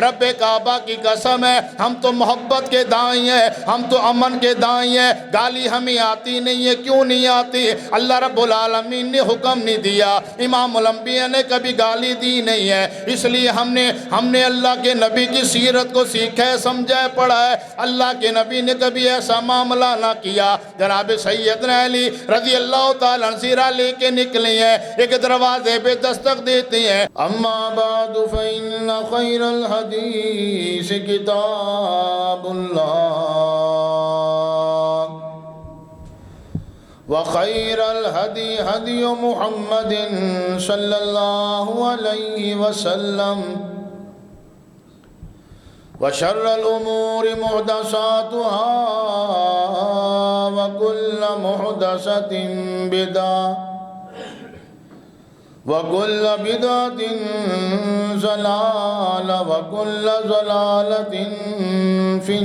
رب کعبہ کی قسم ہے ہم تو محبت کے دائی ہیں، ہم تو امن کے دائی ہیں، گالی ہمیں آتی نہیں ہے۔ کیوں نہیں آتی؟ اللہ رب العالمین نے حکم نہیں دیا، امام الانبیاء نے کبھی گالی دی نہیں ہے، اس لیے ہم نے اللہ کے نبی کی سیرت کو سیکھا ہے، سمجھا ہے، پڑھا ہے۔ اللہ کے نبی نے کبھی ایسا معاملہ نہ کیا۔ جناب سیدنا علی رضی اللہ تعالیٰ عنہ سیرہ لے کے نکلے ہیں، ایک دروازے پہ دستک دیتے ہیں، اما بعد فإن خیر الحدیث کتاب اللہ وخیر الہدی ہدی محمد صلی اللہ علیہ وسلم وشر الامور محدثاتها وكل محدثة بدعة وكل بدعة ضلالة وكل ضلالة في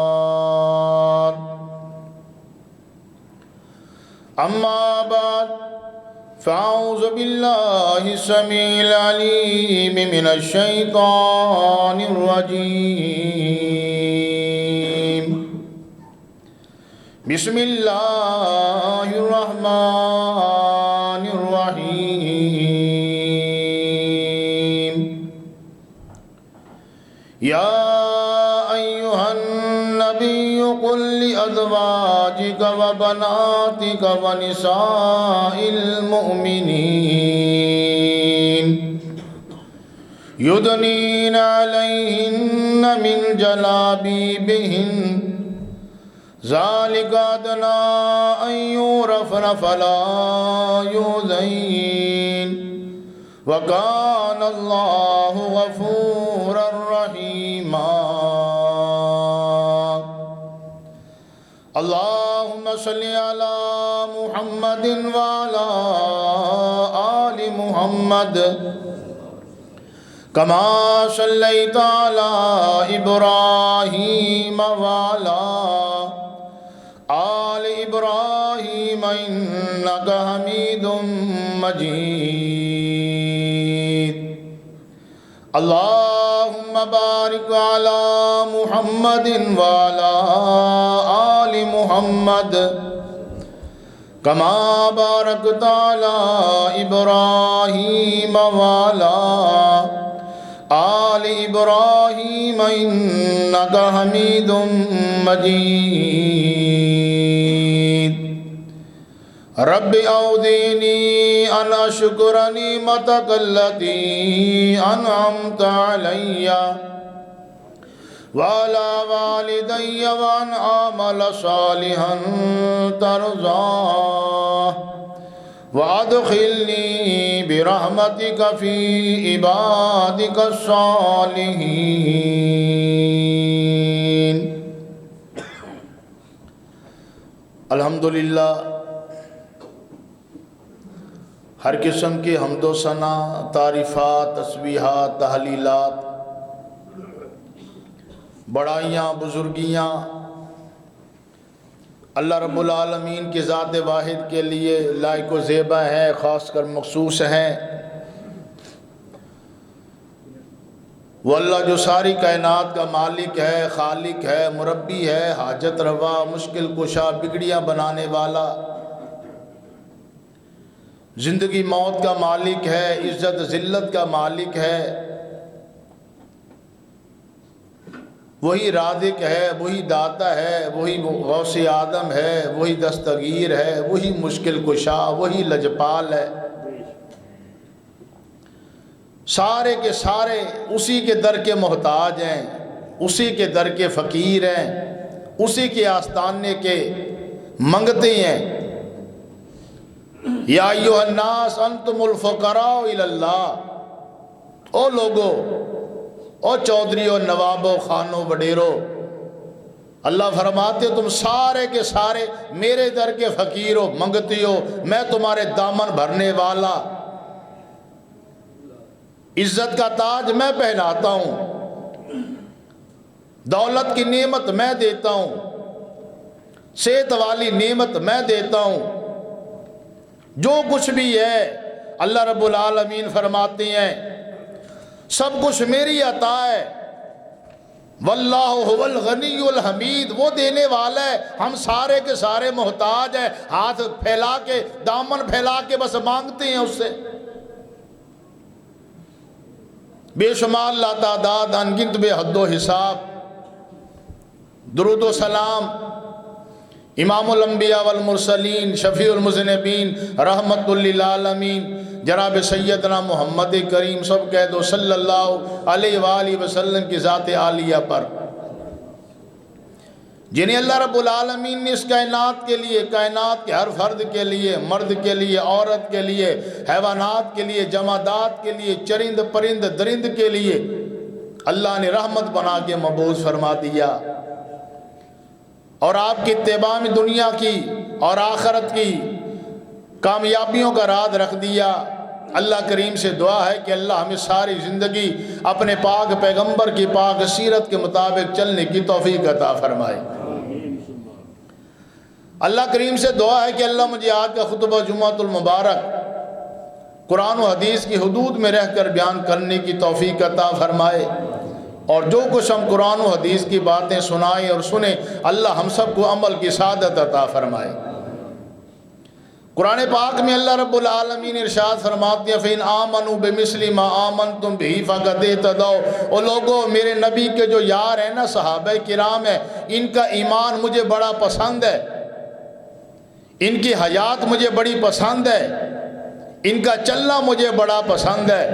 النار أما بعد فأعوذ بالله السميع العليم من الشيطان الرجيم بسم الله الرحمن الرحيم يا أيها النبي قل لأزواجك وبناتك ونساء المؤمنين يدنين عليهن من جلابيبهن ذلك أدنى أن يعرفن فلا يؤذين وكان الله غفورا رحيما اللهم صل على محمد وعلى آل محمد كما صليت على إبراهيم وعلى آل إبراهيم إنك حميد مجيد اللهم بارك على محمد وعلى آل محمد كما باركت على إبراهيم وعلى آل إبراهيم إنك حميد مجيد رب أوزعني أن أشكر نعمتك التي أنعمت علي وعلى والدي وأن أعمل صالحا ترضاه وأدخلني برحمتك في عبادك الصالحين الحمدللہ ہر قسم کے حمد و ثنا، تعریفات، تسبیحات، تحلیلات، بڑائیاں، بزرگیاں اللہ رب العالمین کی ذات واحد کے لیے لائق و زیبا ہیں، خاص کر مخصوص ہیں۔ وہ اللہ جو ساری کائنات کا مالک ہے، خالق ہے، مربی ہے، حاجت روا، مشکل کشا، بگڑیاں بنانے والا، زندگی موت کا مالک ہے، عزت ذلت کا مالک ہے، وہی رازق ہے، وہی داتا ہے، وہی غوث آدم ہے، وہی دستگیر ہے، وہی مشکل کشا، وہی لجپال ہے۔ سارے کے سارے اسی کے در کے محتاج ہیں، اسی کے در کے فقیر ہیں، اسی کے آستانے کے منگتے ہیں۔ یا ایھا الناس انتم الفقراء الی اللہ، او لوگو، او چودھریو، نوابو، خانو، وڈیرو، اللہ فرماتے تم سارے کے سارے میرے در کے فقیر ہو، منگتی ہو، میں تمہارے دامن بھرنے والا، عزت کا تاج میں پہناتا ہوں، دولت کی نعمت میں دیتا ہوں، صحت والی نعمت میں دیتا ہوں، جو کچھ بھی ہے اللہ رب العالمین فرماتے ہیں سب کچھ میری عطا ہے، واللہ هو الغنی الحمید، وہ دینے والا ہے، ہم سارے کے سارے محتاج ہیں، ہاتھ پھیلا کے دامن پھیلا کے بس مانگتے ہیں اس سے۔ بے شمار لا تعداد انگنت بے حد و حساب درود و سلام امام الانبیاء والمرسلین شفیع المذنبین رحمت للعالمین جناب سیدنا محمد کریم سب کہہ دو صلی اللہ علیہ وآلہ وسلم کی ذات عالیہ پر، جنہیں اللہ رب العالمین نے اس کائنات کے لیے، کائنات کے ہر فرد کے لیے، مرد کے لیے، عورت کے لیے، حیوانات کے لیے، جمادات کے لیے، چرند پرند درند کے لیے اللہ نے رحمت بنا کے مبعوث فرما دیا، اور آپ کی اتباع میں دنیا کی اور آخرت کی کامیابیوں کا راز رکھ دیا۔ اللہ کریم سے دعا ہے کہ اللہ ہمیں ساری زندگی اپنے پاک پیغمبر کی پاک سیرت کے مطابق چلنے کی توفیق عطا فرمائے۔ اللہ کریم سے دعا ہے کہ اللہ مجھے آج کا خطبہ جمعۃ المبارک قرآن و حدیث کی حدود میں رہ کر بیان کرنے کی توفیق عطا فرمائے، اور جو کچھ ہم قرآن و حدیث کی باتیں سنائیں اور سنیں اللہ ہم سب کو عمل کی سعادت عطا فرمائے۔ قرآن پاک میں اللہ رب العالمین ارشاد فرماتے ہیں فَإِنْ آمَنُوا بِمِثْلِ مَا آمَنْتُمْ بِهِ فَقَدْ اهْتَدَوْا، او لوگوں میرے نبی کے جو یار ہیں نا، صحابہ کرام ہیں، ان کا ایمان مجھے بڑا پسند ہے، ان کی حیات مجھے بڑی پسند ہے، ان کا چلنا مجھے بڑا پسند ہے۔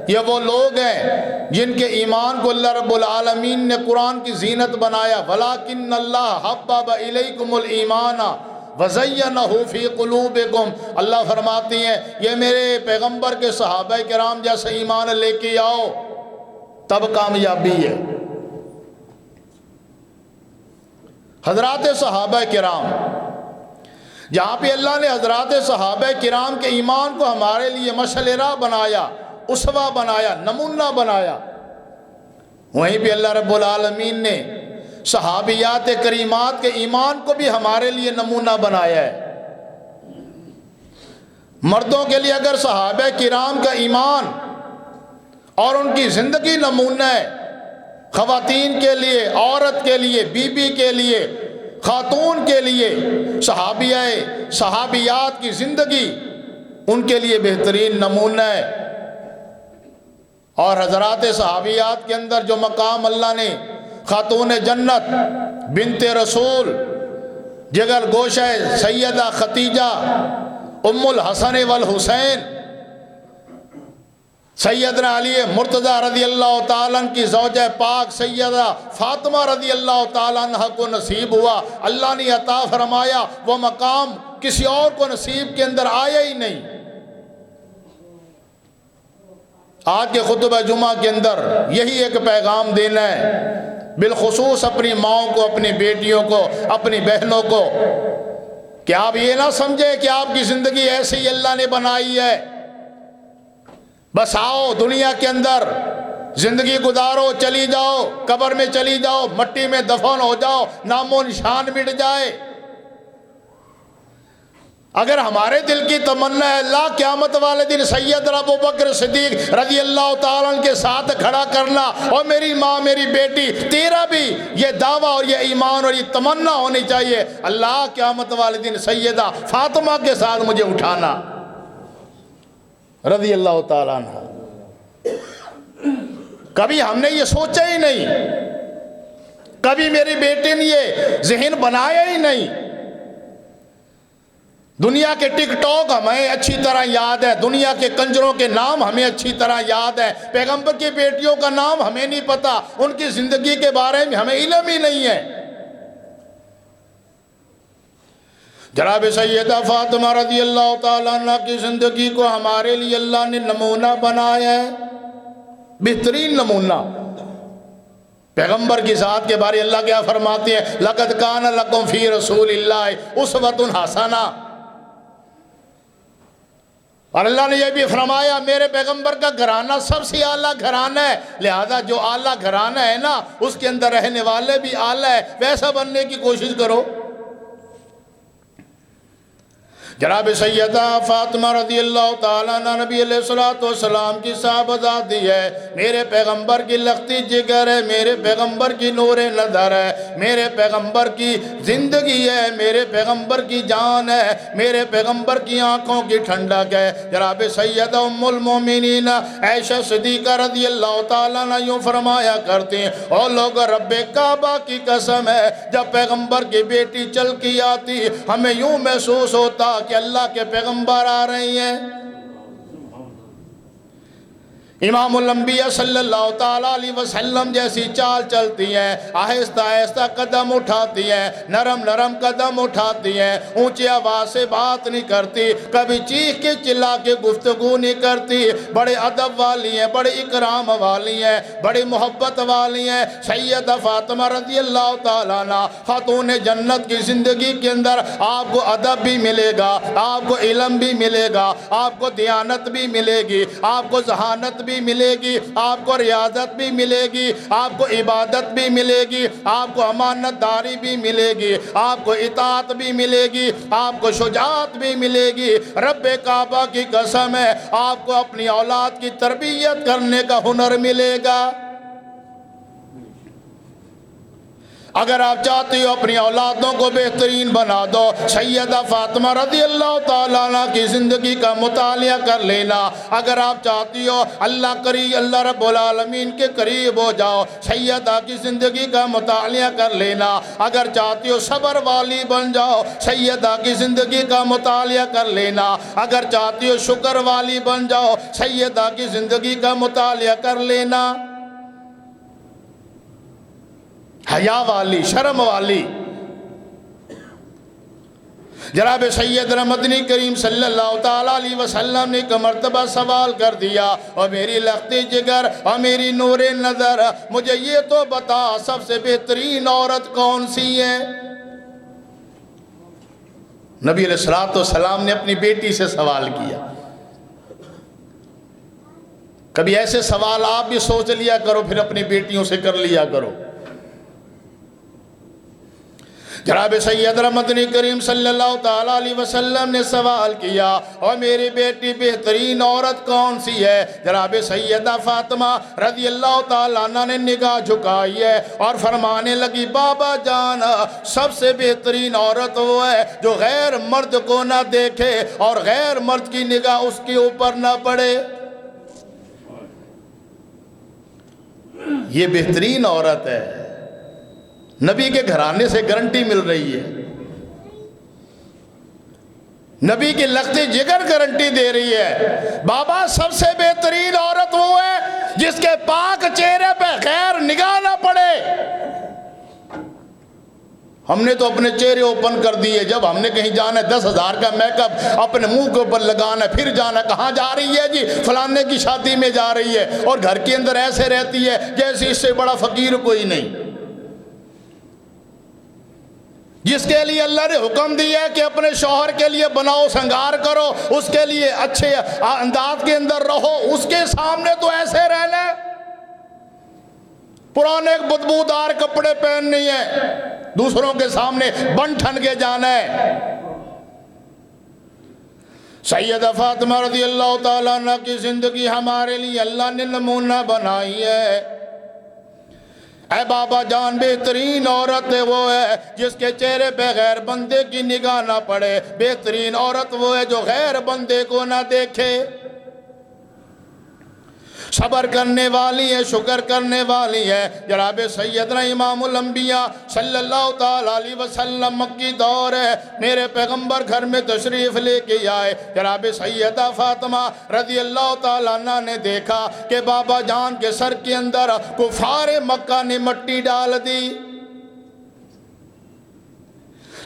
یہ وہ لوگ ہیں جن کے ایمان کو اللہ رب العالمین نے قرآن کی زینت بنایا، وَلَٰكِنَّ اللَّهَ حَبَّبَ إِلَيْكُمُ الْإِيمَانَ وَزَيَّنَهُ فِي قُلُوبِكُمْ، اللہ فرماتی ہیں یہ میرے پیغمبر کے صحابہ کرام جیسا ایمان لے کے آؤ تب کامیابی ہے۔ حضرات صحابہ کرام، جہاں پہ اللہ نے حضرات صحابہ کرام کے ایمان کو ہمارے لیے مشعل راہ بنایا، اسوہ بنایا، نمونہ بنایا، وہیں پہ اللہ رب العالمین نے صحابیات کریمات کے ایمان کو بھی ہمارے لیے نمونہ بنایا ہے۔ مردوں کے لیے اگر صحابہ کرام کا ایمان اور ان کی زندگی نمونہ ہے، خواتین کے لیے، عورت کے لیے، بی بی کے لیے، خاتون کے لیے صحابیات کی زندگی ان کے لیے بہترین نمونہ ہے۔ اور حضرات صحابیات کے اندر جو مقام اللہ نے خاتون جنت بنت رسول جگر گوشہ سیدہ خدیجہ ام الحسن والحسین سیدنا علی مرتضی رضی اللہ تعالیٰ عنہ کی زوجہ پاک سیدہ فاطمہ رضی اللہ تعالیٰ عنہ کو نصیب ہوا، اللہ نے عطا فرمایا، وہ مقام کسی اور کو نصیب کے اندر آیا ہی نہیں۔ آج کے خطبہ جمعہ کے اندر یہی ایک پیغام دینا ہے، بالخصوص اپنی ماؤں کو، اپنی بیٹیوں کو، اپنی بہنوں کو، کہ آپ یہ نہ سمجھیں کہ آپ کی زندگی ایسے ہی اللہ نے بنائی ہے، بس آؤ دنیا کے اندر زندگی گزارو، چلی جاؤ، قبر میں چلی جاؤ، مٹی میں دفن ہو جاؤ، نام و نشان مٹ جائے۔ اگر ہمارے دل کی تمنا ہے اللہ قیامت والے دن سیدنا ابوبکر صدیق رضی اللہ تعالیٰ عنہ کے ساتھ کھڑا کرنا، اور میری ماں میری بیٹی، تیرا بھی یہ دعویٰ اور یہ ایمان اور یہ تمنا ہونی چاہیے، اللہ قیامت والے دن سیدہ فاطمہ کے ساتھ مجھے اٹھانا رضی اللہ تعالیٰ عنہ۔ کبھی ہم نے یہ سوچا ہی نہیں، کبھی میری بیٹی نے یہ ذہن بنایا ہی نہیں۔ دنیا کے ٹک ٹاک ہمیں اچھی طرح یاد ہے، دنیا کے کنجروں کے نام ہمیں اچھی طرح یاد ہے، پیغمبر کی بیٹیوں کا نام ہمیں نہیں پتا، ان کی زندگی کے بارے میں ہمیں علم ہی نہیں ہے۔ جناب سیدہ فاطمہ رضی اللہ تعالیٰ عنہ کی زندگی کو ہمارے لیے اللہ نے نمونہ بنایا ہے، بہترین نمونہ۔ پیغمبر کی ذات کے بارے اللہ کیا فرماتے ہیں، لَقَدْ كَانَ لَكُمْ فِي رَسُولِ اللَّهِ أُسْوَةٌ حَسَنَةٌ، اور اللہ نے یہ بھی فرمایا میرے پیغمبر کا گھرانہ سب سے اعلیٰ گھرانہ ہے، لہذا جو اعلیٰ گھرانہ ہے نا اس کے اندر رہنے والے بھی اعلیٰ ہے، ویسا بننے کی کوشش کرو۔ جناب سیدہ فاطمہ رضی اللہ تعالیٰ عنہ نبی علیہ السلام کی صاحبزادی ہے، میرے پیغمبر کی لختی جگر ہے، میرے پیغمبر کی نور نظر ہے، میرے پیغمبر کی زندگی ہے، میرے پیغمبر کی جان ہے، میرے پیغمبر کی آنکھوں کی ٹھنڈک ہے۔ جناب سیدہ ام المومنین عائشہ صدیقہ رضی اللہ تعالیٰ عنہ یوں فرمایا کرتے ہیں، او لوگ رب کعبہ کی قسم ہے، جب پیغمبر کی بیٹی چل کی آتی ہمیں یوں محسوس ہوتا کہ اللہ کے پیغمبر آ رہی ہیں۔ امام الانبیاء صلی اللہ تعالیٰ علیہ وسلم جیسی چال چلتی ہیں، آہستہ آہستہ قدم اٹھاتی ہیں، نرم نرم قدم اٹھاتی ہیں، اونچی آواز سے بات نہیں کرتی، کبھی چیخ کے چلا کے گفتگو نہیں کرتی، بڑے ادب والی ہیں، بڑے اکرام والی ہیں، بڑی محبت والی ہیں۔ سیدہ فاطمہ رضی اللہ تعالیٰ عنہ خاتون جنت کی زندگی کے اندر آپ کو ادب بھی ملے گا، آپ کو علم بھی ملے گا، آپ کو دیانت بھی ملے گی، آپ کو ذہانت بھی ملے گی، آپ کو ریاضت بھی ملے گی، آپ کو عبادت بھی ملے گی، آپ کو امانت داری بھی ملے گی، آپ کو اطاعت بھی ملے گی، آپ کو شجاعت بھی ملے گی۔ رب کعبہ کی قسم ہے آپ کو اپنی اولاد کی تربیت کرنے کا ہنر ملے گا۔ اگر آپ چاہتے ہو اپنی اولادوں کو بہترین بنا دو، سیدہ فاطمہ رضی اللہ تعالیٰ عنہ کی زندگی کا مطالعہ کر لینا۔ اگر آپ چاہتی ہو اللہ رب العالمین کے قریب ہو جاؤ، سیدہ کی زندگی کا مطالعہ کر لینا۔ اگر چاہتی ہو صبر والی بن جاؤ، سیدہ کی زندگی کا مطالعہ کر لینا۔ اگر چاہتی ہو شکر والی بن جاؤ، سیدہ کی زندگی کا مطالعہ کر لینا۔ حیا والی، شرم والی۔ جناب سیدنا مدنی کریم صلی اللہ تعالیٰ علیہ وسلم نے ایک مرتبہ سوال کر دیا، اور میری لختی جگر اور میری نور نظر، مجھے یہ تو بتا سب سے بہترین عورت کون سی ہے؟ نبی علیہ السلام نے اپنی بیٹی سے سوال کیا۔ کبھی ایسے سوال آپ بھی سوچ لیا کرو، پھر اپنی بیٹیوں سے کر لیا کرو۔ جناب سیدنا مدنی کریم صلی اللہ تعالیٰ علیہ وسلم نے سوال کیا، اور میری بیٹی بہترین عورت کون سی ہے؟ جناب سیدہ فاطمہ رضی اللہ تعالیٰ عنہ نے نگاہ جھکائی ہے اور فرمانے لگی، بابا جان، سب سے بہترین عورت وہ ہے جو غیر مرد کو نہ دیکھے اور غیر مرد کی نگاہ اس کے اوپر نہ پڑے۔ یہ بہترین عورت ہے، نبی کے گھرانے سے گارنٹی مل رہی ہے، نبی کی لختی جگر گارنٹی دے رہی ہے۔ بابا سب سے بہترین عورت وہ ہے جس کے پاک چہرے پہ غیر نگاہ نہ پڑے۔ ہم نے تو اپنے چہرے اوپن کر دیے، جب ہم نے کہیں جانا ہے 10,000 کا میک اپ اپنے منہ کے اوپر لگانا ہے، پھر جانا کہاں جا رہی ہے؟ جی فلانے کی شادی میں جا رہی ہے، اور گھر کے اندر ایسے رہتی ہے جیسے اس سے بڑا فقیر کوئی نہیں۔ جس کے لیے اللہ نے حکم دیا ہے کہ اپنے شوہر کے لیے بناؤ سنگار کرو، اس کے لیے اچھے انداز کے اندر رہو، اس کے سامنے تو ایسے رہنا ہے، پرانے بدبودار کپڑے پہننے ہیں، دوسروں کے سامنے بن ٹھن کے جانا ہے۔ سیدہ فاطمہ رضی اللہ تعالیٰ عنہ کی زندگی ہمارے لیے اللہ نے نمونہ بنائی ہے۔ اے بابا جان، بہترین عورت وہ ہے جس کے چہرے پہ غیر بندے کی نگاہ نہ پڑے، بہترین عورت وہ ہے جو غیر بندے کو نہ دیکھے، صبر کرنے والی ہے، شکر کرنے والی ہے۔ جناب سیدنا امام الانبیاء صلی اللہ تعالیٰ علیہ وسلم مکی دور ہے، میرے پیغمبر گھر میں تشریف لے کے آئے۔ جناب سیدہ فاطمہ رضی اللہ تعالیٰ عنہ نے دیکھا کہ بابا جان کے سر کے اندر کفار مکہ نے مٹی ڈال دی۔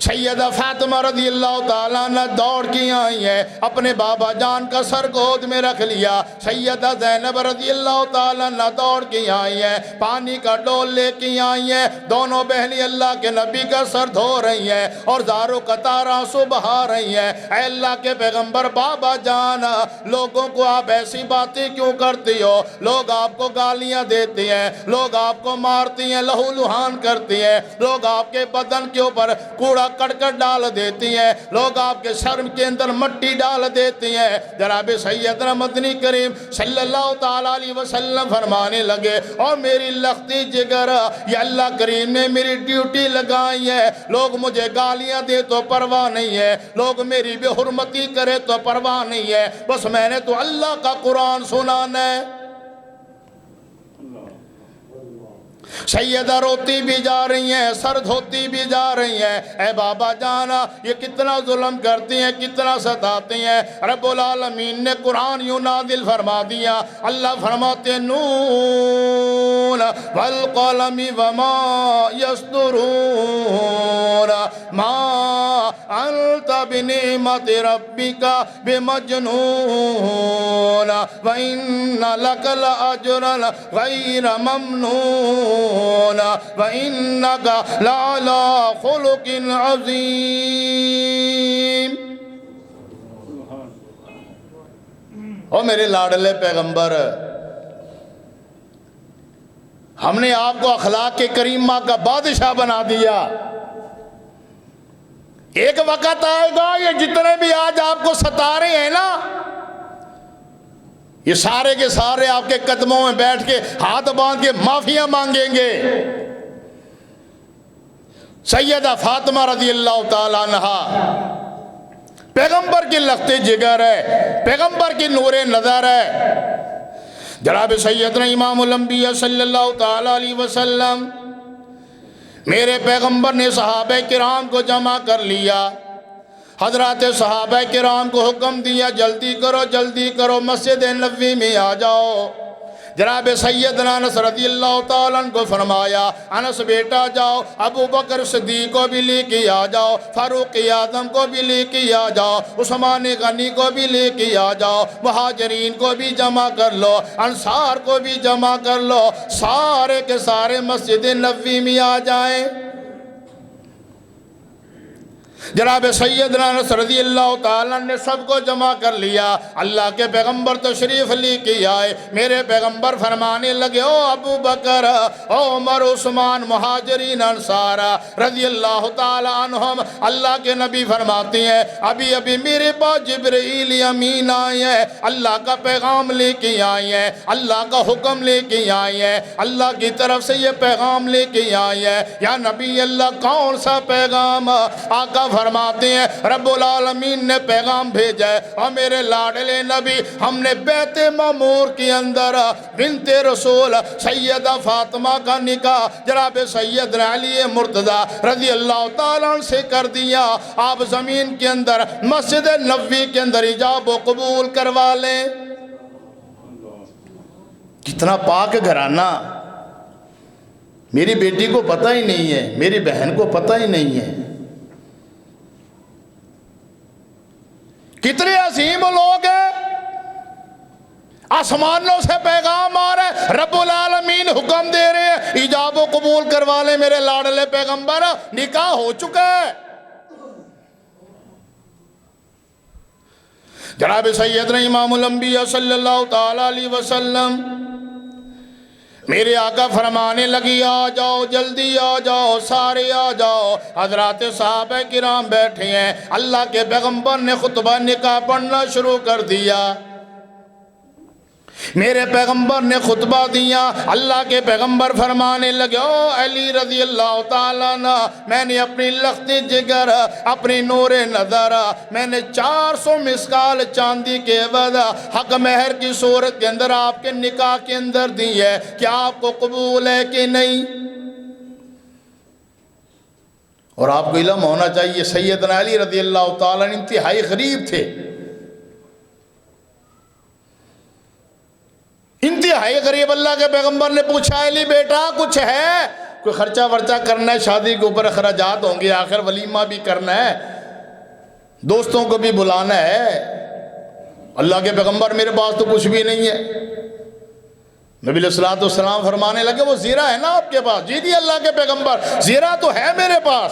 سیدہ فاطمہ رضی اللہ تعالیٰ عنہ دوڑ کی آئی ہیں، اپنے بابا جان کا سر گود میں رکھ لیا۔ سیدہ زینب رضی اللہ تعالیٰ عنہ دوڑ کی آئی ہیں، پانی کا ڈول لے کی آئی ہیں، دونوں بہنیں اللہ کے نبی کا سر دھو رہی ہیں اور زاروں قطار آنسو بہا رہی ہیں۔ اے اللہ کے پیغمبر، بابا جان، لوگوں کو آپ ایسی باتیں کیوں کرتی ہو؟ لوگ آپ کو گالیاں دیتی ہیں، لوگ آپ کو مارتی ہیں، لہو لہان کرتی ہیں، لوگ آپ کے بدن کے اوپر کوڑا کٹ کر ڈال دیتی ہیں، لوگ آپ کے سر کے اندر مٹی ڈال دیتی ہیں۔ جناب سیدنا مدنی کریم صلی اللہ تعالیٰ علیہ وسلم فرمانے لگے، اور میری لختی جگر، یہ اللہ کریم نے میری ڈیوٹی لگائی ہے، لوگ مجھے گالیاں دے تو پرواہ نہیں ہے، لوگ میری بے حرمتی کرے تو پرواہ نہیں ہے، بس میں نے تو اللہ کا قرآن سنانا ہے۔ سیدہ روتی بھی جا رہی ہیں، سر دھوتی بھی جا رہی ہیں، اے بابا جانا یہ کتنا ظلم کرتی ہیں، کتنا ستاتی ہیں۔ رب العالمین نے قرآن یوں نازل فرما دیا، اللہ فرماتے ہیں نون والقلم وما یسطرون ما انت بنعمت ربک بمجنون وَإِنَّ لَكَ لَأَجْرًا غَيْرَ مَمْنُونَ وَإِنَّكَ لَعَلَىٰ خُلُقٍ عَظِيمٍ۔ او میرے لاڈلے پیغمبر، ہم نے آپ کو اخلاق کریمہ کا بادشاہ بنا دیا، ایک وقت آئے گا یہ جتنے بھی آج آپ کو ستا رہے ہیں نا، یہ سارے کے سارے آپ کے قدموں میں بیٹھ کے ہاتھ باندھ کے معافیاں مانگیں گے۔ سیدہ فاطمہ رضی اللہ تعالیٰ عنہا پیغمبر کی لخت جگر ہے، پیغمبر کی نور نظر ہے۔ جناب سیدنا امام الانبیاء صلی اللہ تعالیٰ علیہ وسلم، میرے پیغمبر نے صحابہ کرام کو جمع کر لیا، حضرات صحابہ کرام کو حکم دیا جلدی کرو مسجد نبوی میں آ جاؤ۔ جناب سیدنا انس رضی اللہ تعالیٰ عنہ کو فرمایا انس بیٹا جاؤ، ابو بکر صدیق کو بھی لے کے آ جاؤ، فاروق اعظم کو بھی لے کے آ جاؤ، عثمان غنی کو بھی لے کے آ جاؤ، مہاجرین کو بھی جمع کر لو، انصار کو بھی جمع کر لو، سارے کے سارے مسجد نبوی میں آ جائیں۔ جناب سیدنا انس رضی اللہ تعالیٰ نے سب کو جمع کر لیا، اللہ کے پیغمبر تشریف لے کے آئے، میرے پیغمبر فرمانے لگے او ابو بکر، او عمر، عثمان، مہاجرین، انصار رضی اللہ تعالیٰ عنہم، اللہ کے نبی فرماتے ہیں ابھی میرے پاس جبرائیل امین آئے ہیں، اللہ کا پیغام لے کے آئے ہیں، اللہ کا حکم لے کے آئے ہیں، اللہ کی طرف سے یہ پیغام لے کے آئے ہیں۔ یا نبی اللہ کون سا پیغام؟ آقا فرماتے ہیں رب العالمین نے پیغام بھیجا ہے، اور میرے لاڈلے نبی ہم نے بیت معمور کے اندر بنت رسول سیدہ فاطمہ کا نکاح جناب سیدنا علی مرتضی رضی اللہ تعالیٰ عنہ سے کر دیا۔ آپ زمین کے اندر مسجد نبوی کے اندر ایجاب و قبول کروا لیں۔ کتنا پاک گھرانہ، میری بیٹی کو پتہ ہی نہیں ہے، میری بہن کو پتہ ہی نہیں ہے، کتنے عظیم لوگ ہیں، آسمانوں سے پیغام آ رہا ہے، رب العالمین حکم دے رہے ہیں ایجاب و قبول کروا لیں میرے لاڈلے پیغمبر، نکاح ہو چکا ہے۔ جناب سیدنا امام الانبیاء صلی اللہ تعالیٰ علیہ وسلم، میرے آقا فرمانے لگی آ جاؤ، جلدی آ جاؤ، سارے آ جاؤ۔ حضرات صحابہ کرام بیٹھے ہیں، اللہ کے پیغمبر نے خطبہ نکاح پڑھنا شروع کر دیا، میرے پیغمبر نے خطبہ دیا، اللہ کے پیغمبر فرمانے لگے او علی رضی اللہ تعالیٰ عنہ، میں نے اپنی لخت جگر، اپنی نور نظر، میں نے 400 مسکال چاندی کے عوض حق مہر کی صورت کے اندر آپ کے نکاح کے اندر دی ہے، کیا آپ کو قبول ہے کہ نہیں؟ اور آپ کو علم ہونا چاہیے سیدنا علی رضی اللہ تعالیٰ عنہ انتہائی غریب تھے، انتہائی غریب۔ اللہ کے پیغمبر نے پوچھا علی بیٹا کچھ ہے، کوئی خرچہ ورچہ کرنا ہے، شادی کے اوپر اخراجات ہوں گے، آخر ولیمہ بھی کرنا ہے، دوستوں کو بھی بلانا ہے۔ اللہ کے پیغمبر میرے پاس تو کچھ بھی نہیں ہے۔ نبی علیہ السلام فرمانے لگے وہ زیرہ ہے نا آپ کے پاس؟ جی اللہ کے پیغمبر زیرہ تو ہے میرے پاس۔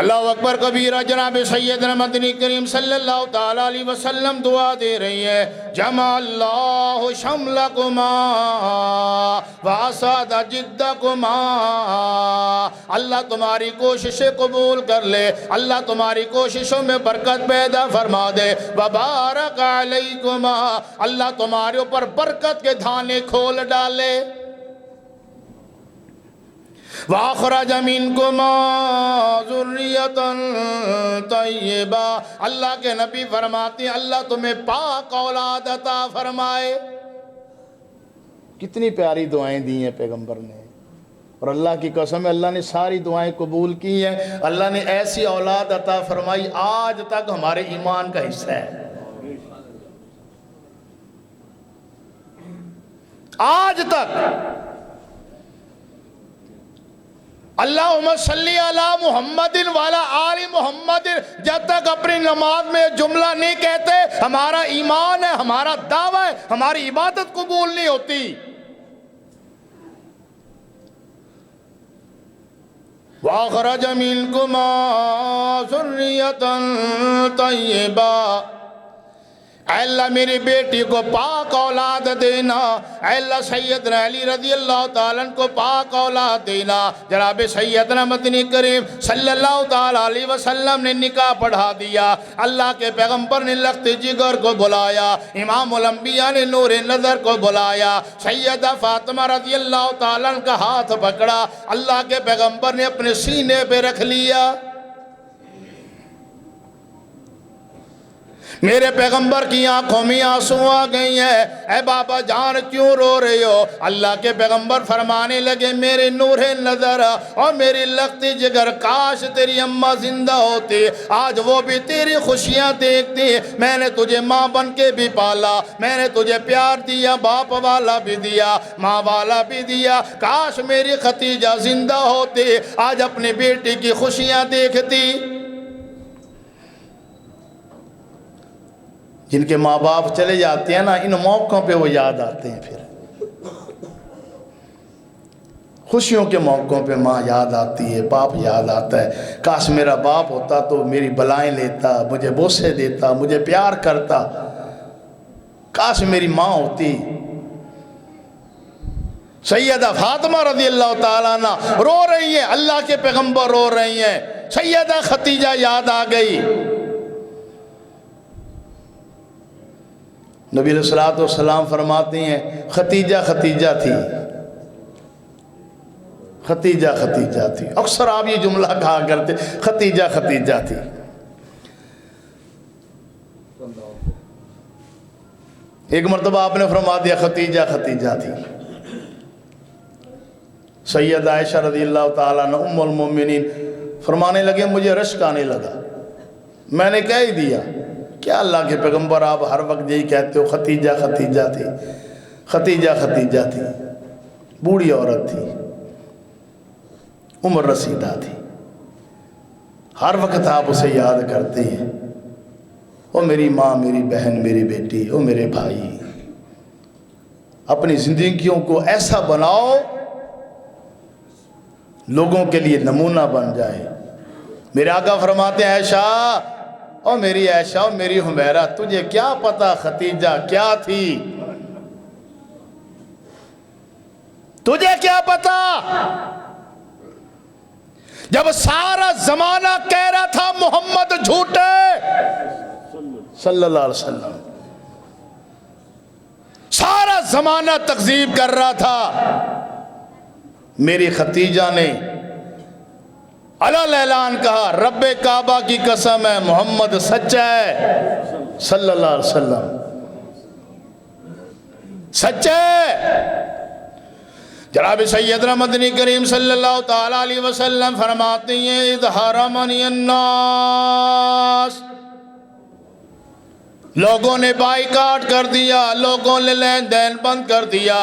اللہ اکبر کبیرہ۔ جناب سیدنا مدنی کریم صلی اللہ تعالیٰ علیہ وسلم دعا دے رہی ہے، جمع اللہ شملکما واساد جدکما، اللہ تمہاری کوششیں قبول کر لے، اللہ تمہاری کوششوں میں برکت پیدا فرما دے، وبارک علیکما، اللہ تمہارے اوپر برکت کے دھانے کھول ڈالے، وَأَخْرَجَ مِنْكُمَا ذُرِّيَّةً طَيِّبَةً، اللہ کے نبی فرماتے ہیں اللہ تمہیں پاک اولاد عطا فرمائے۔ کتنی پیاری دعائیں دی ہیں پیغمبر نے، اور اللہ کی قسم ہے اللہ نے ساری دعائیں قبول کی ہیں۔ اللہ نے ایسی اولاد عطا فرمائی آج تک ہمارے ایمان کا حصہ ہے، آج تک۔ اللہم صلی علی محمد والا آل محمد، جب تک اپنی نماز میں جملہ نہیں کہتے ہمارا ایمان ہے، ہمارا دعویٰ ہے، ہماری عبادت قبول نہیں ہوتی۔ وَأَخْرَجَ مِنْكُمَا ذُرِّيَّةً طَيِّبَةً، اے اللہ میری بیٹی کو پاک اولاد دینا، اے اللہ سیدنا علی رضی اللہ تعالیٰ عنہ کو پاک اولاد دینا۔ جناب سیدنا مدنی کریم صلی اللہ تعالیٰ علیہ وسلم نے نکاح پڑھا دیا، اللہ کے پیغمبر نے لخت جگر کو بلایا، امام الانبیاء نے نور نظر کو بلایا، سیدہ فاطمہ رضی اللہ تعالیٰ عنہ کا ہاتھ پکڑا، اللہ کے پیغمبر نے اپنے سینے پہ رکھ لیا۔ میرے پیغمبر کی آنکھوں میں آنسو آ گئی ہیں، اے بابا جان کیوں رو رہے ہو؟ اللہ کے پیغمبر فرمانے لگے میرے نور نظر اور میری لختی جگر، کاش تیری اماں زندہ ہوتی، آج وہ بھی تیری خوشیاں دیکھتی۔ میں نے تجھے ماں بن کے بھی پالا، میں نے تجھے پیار دیا، باپ والا بھی دیا، ماں والا بھی دیا، کاش میری ختیجہ زندہ ہوتی، آج اپنی بیٹی کی خوشیاں دیکھتی۔ جن کے ماں باپ چلے جاتے ہیں نا، ان موقعوں پہ وہ یاد آتے ہیں، پھر خوشیوں کے موقعوں پہ ماں یاد آتی ہے، باپ یاد آتا ہے، کاش میرا باپ ہوتا تو میری بلائیں لیتا، مجھے بوسے دیتا، مجھے پیار کرتا، کاش میری ماں ہوتی۔ سیدہ فاطمہ رضی اللہ تعالیٰ عنہ رو رہی ہیں، اللہ کے پیغمبر رو رہی ہیں، سیدہ ختیجہ یاد آ گئی۔ نبی علیہ السلام فرماتے ہیں ختیجہ ختیجہ تھی، ختیجہ ختیجہ تھی، اکثر آپ یہ جملہ کہا کرتے ختیجہ ختیجہ تھی۔ ایک مرتبہ آپ نے فرما دیا ختیجہ ختیجہ تھی۔ سیدہ عائشہ رضی اللہ تعالیٰ عنہ ام المومنین فرمانے لگے مجھے رشک آنے لگا، میں نے کہہ ہی دیا، کیا اللہ کے پیغمبر آپ ہر وقت یہی کہتے ہو ختیجہ ختیجہ تھی، ختیجہ ختیجہ تھی، بوڑھی عورت تھی، عمر رسیدہ تھی، ہر وقت آپ اسے یاد کرتے ہیں، او میری ماں، میری بہن، میری بیٹی، او میرے بھائی۔ اپنی زندگیوں کو ایسا بناؤ لوگوں کے لیے نمونہ بن جائے۔ میرے آقا فرماتے ہیں عائشہ، او میری عائشہ، او میری حمیرہ، تجھے کیا پتا ختیجہ کیا تھی؟ تجھے کیا پتا؟ جب سارا زمانہ کہہ رہا تھا محمد جھوٹے صلی اللہ علیہ وسلم، سارا زمانہ تکذیب کر رہا تھا، میری ختیجہ نے علل اعلان کہا رب کعبہ کی قسم ہے محمد سچا ہے صلی اللہ علیہ وسلم، سچا ہے۔ جناب سیدنا مدنی کریم صلی اللہ تعالیٰ علیہ وسلم فرماتے ہیں اذ حرمنی الناس، لوگوں نے بائیکاٹ کر دیا، لوگوں نے لین دین بند کر دیا،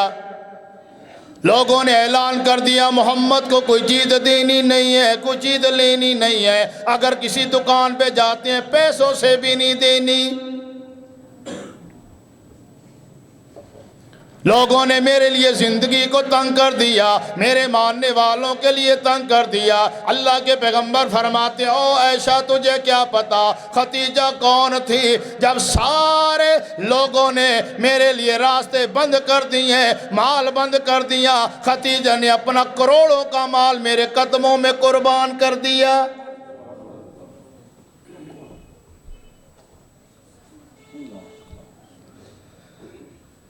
لوگوں نے اعلان کر دیا محمد کو کوئی چیز دینی نہیں ہے، کوئی چیز لینی نہیں ہے، اگر کسی دکان پہ جاتے ہیں پیسوں سے بھی نہیں دینی۔ لوگوں نے میرے لیے زندگی کو تنگ کر دیا، میرے ماننے والوں کے لیے تنگ کر دیا۔ اللہ کے پیغمبر فرماتے ہیں او عائشہ تجھے کیا پتا ختیجہ کون تھی؟ جب سارے لوگوں نے میرے لیے راستے بند کر دیے، مال بند کر دیا، ختیجہ نے اپنا کروڑوں کا مال میرے قدموں میں قربان کر دیا۔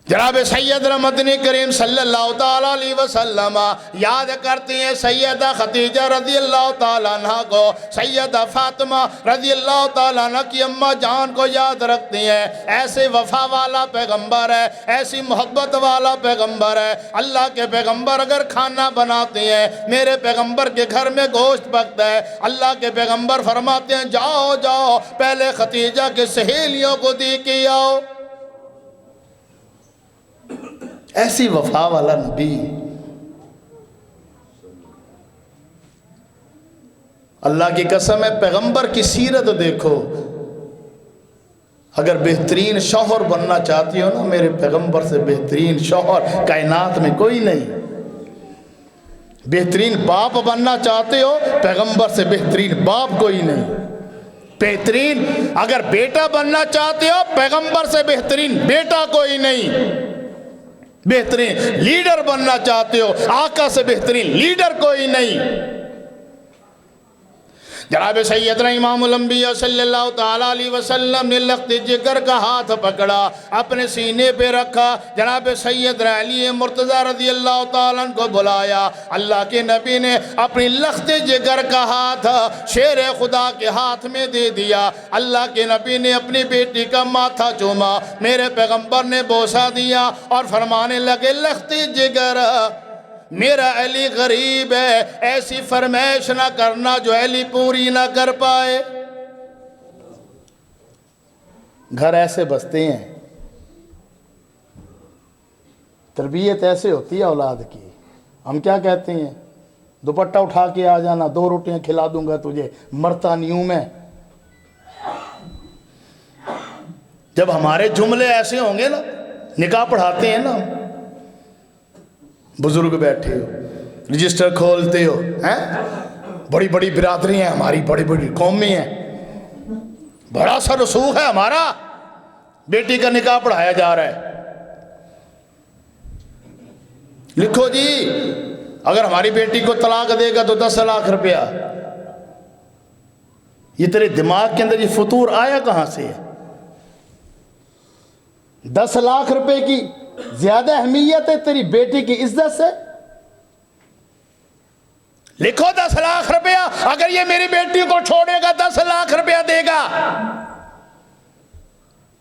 جناب سیدنا مدنی کریم صلی اللہ تعالیٰ علیہ وسلم یاد کرتی ہیں سیدہ خدیجہ رضی اللہ تعالیٰ عنہ کو، سیدہ فاطمہ رضی اللہ تعالیٰ عنہ کی اماں جان کو یاد رکھتی ہیں۔ ایسے وفا والا پیغمبر ہے، ایسی محبت والا پیغمبر ہے۔ اللہ کے پیغمبر اگر کھانا بناتے ہیں، میرے پیغمبر کے گھر میں گوشت پکتا ہے، اللہ کے پیغمبر فرماتے ہیں جاؤ جاؤ پہلے خدیجہ کے سہیلیوں کو دی کے آؤ۔ ایسی وفا والا نبی، اللہ کی قسم ہے پیغمبر کی سیرت دیکھو۔ اگر بہترین شوہر بننا چاہتی ہو نا، میرے پیغمبر سے بہترین شوہر کائنات میں کوئی نہیں۔ بہترین باپ بننا چاہتے ہو، پیغمبر سے بہترین باپ کوئی نہیں۔ بہترین اگر بیٹا بننا چاہتے ہو، پیغمبر سے بہترین بیٹا کوئی نہیں۔ بہترین لیڈر بننا چاہتے ہو، آقا سے بہترین لیڈر کوئی نہیں۔ جناب سیدنا امام الانبیاء صلی اللہ تعالیٰ علیہ وسلم نے لخت جگر کا ہاتھ پکڑا، اپنے سینے پہ رکھا، جناب سیدنا علی مرتضیٰ رضی اللہ تعالیٰ عنہ کو بلایا۔ اللہ کے نبی نے اپنی لخت جگر کا ہاتھ شیر خدا کے ہاتھ میں دے دیا۔ اللہ کے نبی نے اپنی بیٹی کا ماتھا چوما، میرے پیغمبر نے بوسہ دیا اور فرمانے لگے لخت جگر میرا علی غریب ہے، ایسی فرمائش نہ کرنا جو علی پوری نہ کر پائے۔ گھر ایسے بستے ہیں، تربیت ایسے ہوتی ہے اولاد کی۔ ہم کیا کہتے ہیں؟ دوپٹہ اٹھا کے آ جانا، 2 روٹیاں کھلا دوں گا تجھے، مرتا نہیں ہوں میں۔ جب ہمارے جملے ایسے ہوں گے نا، نکاح پڑھاتے ہیں نا، بزرگ بیٹھے ہو، رجسٹر کھولتے ہو، بڑی بڑی برادری ہیں ہماری، بڑی بڑی قومیں ہیں، بڑا سا رسوخ ہے ہمارا، بیٹی کا نکاح پڑھایا جا رہا ہے۔ لکھو جی اگر ہماری بیٹی کو طلاق دے گا تو 10 لاکھ روپیہ۔ یہ تیرے دماغ کے اندر یہ فطور آیا کہاں سے ہے؟ 10 لاکھ روپے کی زیادہ اہمیت ہے تیری بیٹی کی عزت سے؟ لکھو 10 لاکھ روپیہ، اگر یہ میری بیٹی کو چھوڑے گا 10 لاکھ روپیہ دے گا۔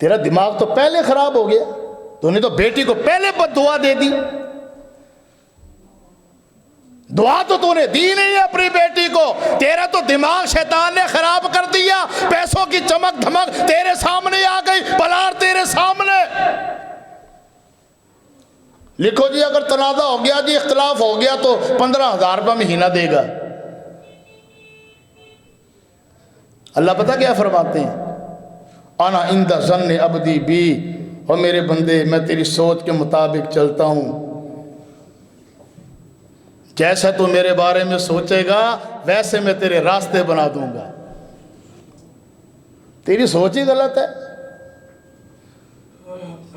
تیرا دماغ تو پہلے خراب ہو گیا، تو نے تو بیٹی کو پہلے بد دعا دے دی۔ دعا تو نے دی نہیں اپنی بیٹی کو، تیرا تو دماغ شیطان نے خراب کر دیا۔ پیسوں کی چمک دھمک تیرے سامنے آ گئی، بلار تیرے سامنے۔ لکھو جی اگر تنازع ہو گیا جی، اختلاف ہو گیا تو 15,000 روپے مہینہ دے گا۔ اللہ پتہ کیا فرماتے ہیں؟ انا عند ظن عبدی بی، اور میرے بندے میں تیری سوچ کے مطابق چلتا ہوں، جیسا تو میرے بارے میں سوچے گا ویسے میں تیرے راستے بنا دوں گا۔ تیری سوچ ہی غلط ہے۔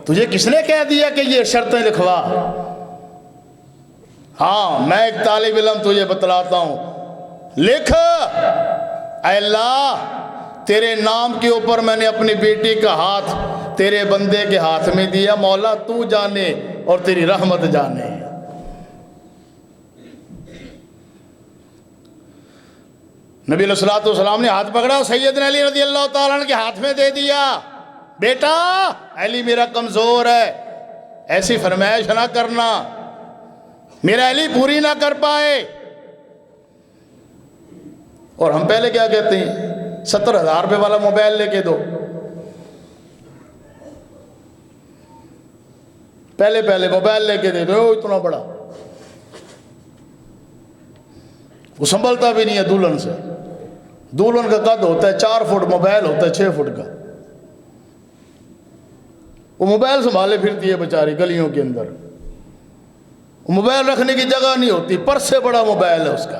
تجھے کس نے کہہ دیا کہ یہ شرطیں لکھوا؟ ہاں میں ایک طالب علم تجھے بتلاتا ہوں، لکھ اے اللہ تیرے نام کے اوپر میں نے اپنی بیٹی کا ہاتھ تیرے بندے کے ہاتھ میں دیا، مولا تو جانے اور تیری رحمت جانے۔ نبی علیہ السلام نے ہاتھ پکڑا، سیدنا علی رضی اللہ تعالیٰ عنہ کے ہاتھ میں دے دیا، بیٹا علی میرا کمزور ہے، ایسی فرمائش نہ کرنا، میرا علی پوری نہ کر پائے۔ اور ہم پہلے کیا کہتے ہیں؟ 70,000 روپے والا موبائل لے کے دو۔ پہلے موبائل لے کے دے دو، اتنا بڑا، وہ سنبھلتا بھی نہیں ہے دلہن سے۔ دلہن کا قد ہوتا ہے 4 فٹ، موبائل ہوتا ہے 6 فٹ کا۔ وہ موبائل سنبھالے پھرتی ہے بیچاری گلیوں کے اندر۔ موبائل رکھنے کی جگہ نہیں ہوتی، پر سے بڑا موبائل ہے اس کا۔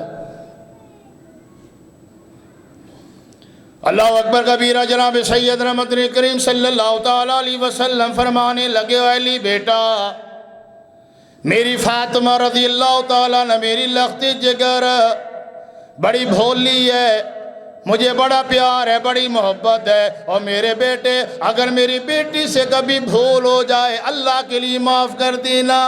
اللہ اکبر کبیرہ۔ جناب سیدنا مدنی کریم صلی اللہ تعالیٰ علیہ وسلم فرمانے لگے، اے علی بیٹا، میری فاطمہ رضی اللہ تعالیٰ عنہ میری لختی جگر بڑی بھولی ہے، مجھے بڑا پیار ہے، بڑی محبت ہے، اور میرے بیٹے اگر میری بیٹی سے کبھی بھول ہو جائے اللہ کے لیے معاف کر دینا۔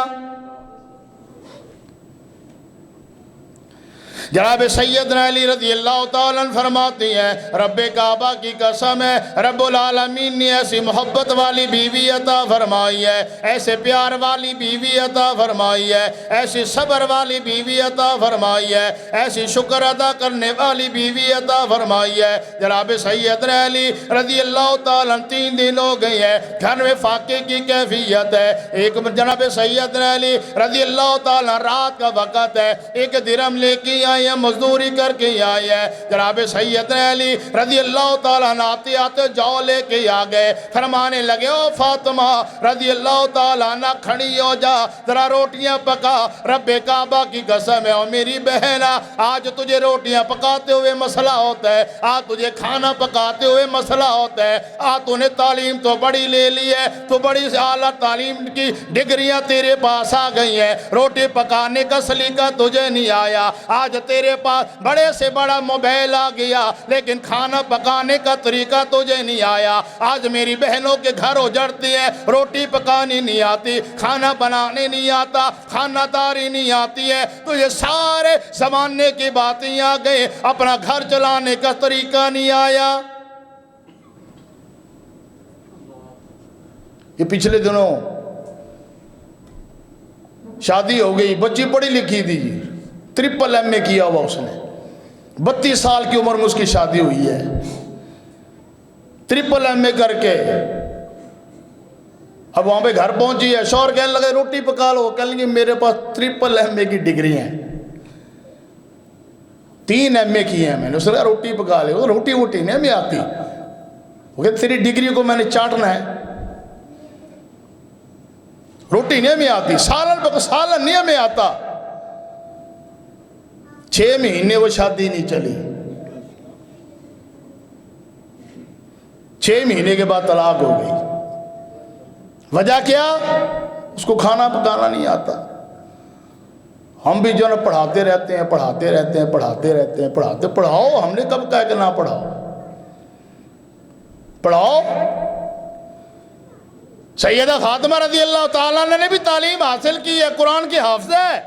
جناب سیدنا علی رضی اللہ تعالیٰ عنہ فرماتی ہیں، رب کعبہ کی قسم ہے، رب العالمین نے ایسی محبت والی بیوی عطا فرمائی ہے، ایسے پیار والی بیوی عطا فرمائی ہے، ایسی صبر والی بیوی عطا فرمائی ہے، ایسی شکر ادا کرنے والی بیوی عطا فرمائی ہے۔ جناب سیدنا علی رضی اللہ تعالیٰ عنہ 3 دن ہو گئی ہے، گھر میں فاقے کی کیفیت ہے۔ ایک جناب سیدنا علی رضی اللہ تعالیٰ رات کا وقت ہے، ایک درہم لے کے آئے، مزدوری کر کے آئے ہیں۔ جناب سیدنا علی رضی اللہ تعالیٰ عنہ آتے آتے جو لے کے آگئے، فرمانے لگے، او فاطمہ رضی اللہ تعالیٰ عنہ کھڑی ہو جا، ذرا روٹیاں پکا، رب کعبہ کی قسم ہے اور میری بہن، آج تجھے روٹیاں پکاتے ہوئے مسئلہ ہوتا ہے، آج تجھے کھانا پکاتے ہوئے مسئلہ ہوتا ہے، آج تو نے تعلیم تو بڑی لے لی ہے، تو بڑی اعلیٰ تعلیم کی ڈگریاں تیرے پاس آ گئی ہیں، روٹی پکانے کا سلیقہ تجھے نہیں آیا، آج تیرے پاس بڑے سے بڑا موبائل آ گیا، لیکن کھانا پکانے کا طریقہ تجھے نہیں آیا، آج میری بہنوں کے گھر اجڑتی ہیں، روٹی پکانی نہیں آتی، کھانا بنانے نہیں آتا، کھانا داری نہیں آتی ہے، تو یہ سارے زمانے کی باتیں آ گئے، اپنا گھر چلانے کا طریقہ نہیں آیا۔ یہ پچھلے دنوں شادی ہو گئی، بچی پڑھی لکھی تھی، 3 ایم اے کیا ہوا اس نے، 32 سال کی عمر میں اس کی شادی ہوئی ہے، 3 ایم اے کر کے اب وہاں پہ گھر پہنچی ہے، شوہر کہنے لگے روٹی پکا لو، کہنے لگے میرے پاس 3 ایم اے کی ڈگری ہیں، 3 ایم اے کی ہیں میں نے، اس نے کہا روٹی پکا لے، روٹی ووٹی نہیں ہمیں آتی، وہ کہتے تیری ڈگری کو میں نے چاٹنا ہے، روٹی نہیں ہمیں آتی، سالن نہیں ہمیں آتا۔ 6 مہینے وہ شادی نہیں چلی، 6 مہینے کے بعد طلاق ہو گئی۔ وجہ کیا؟ اس کو کھانا پکانا نہیں آتا۔ ہم بھی جو نا پڑھاتے رہتے ہیں، پڑھاؤ، ہم نے کب کہا کہ نہ پڑھاؤ۔ سیدہ فاطمہ رضی اللہ تعالیٰ عنہ نے بھی تعلیم حاصل کی ہے، قرآن کی حافظ ہے،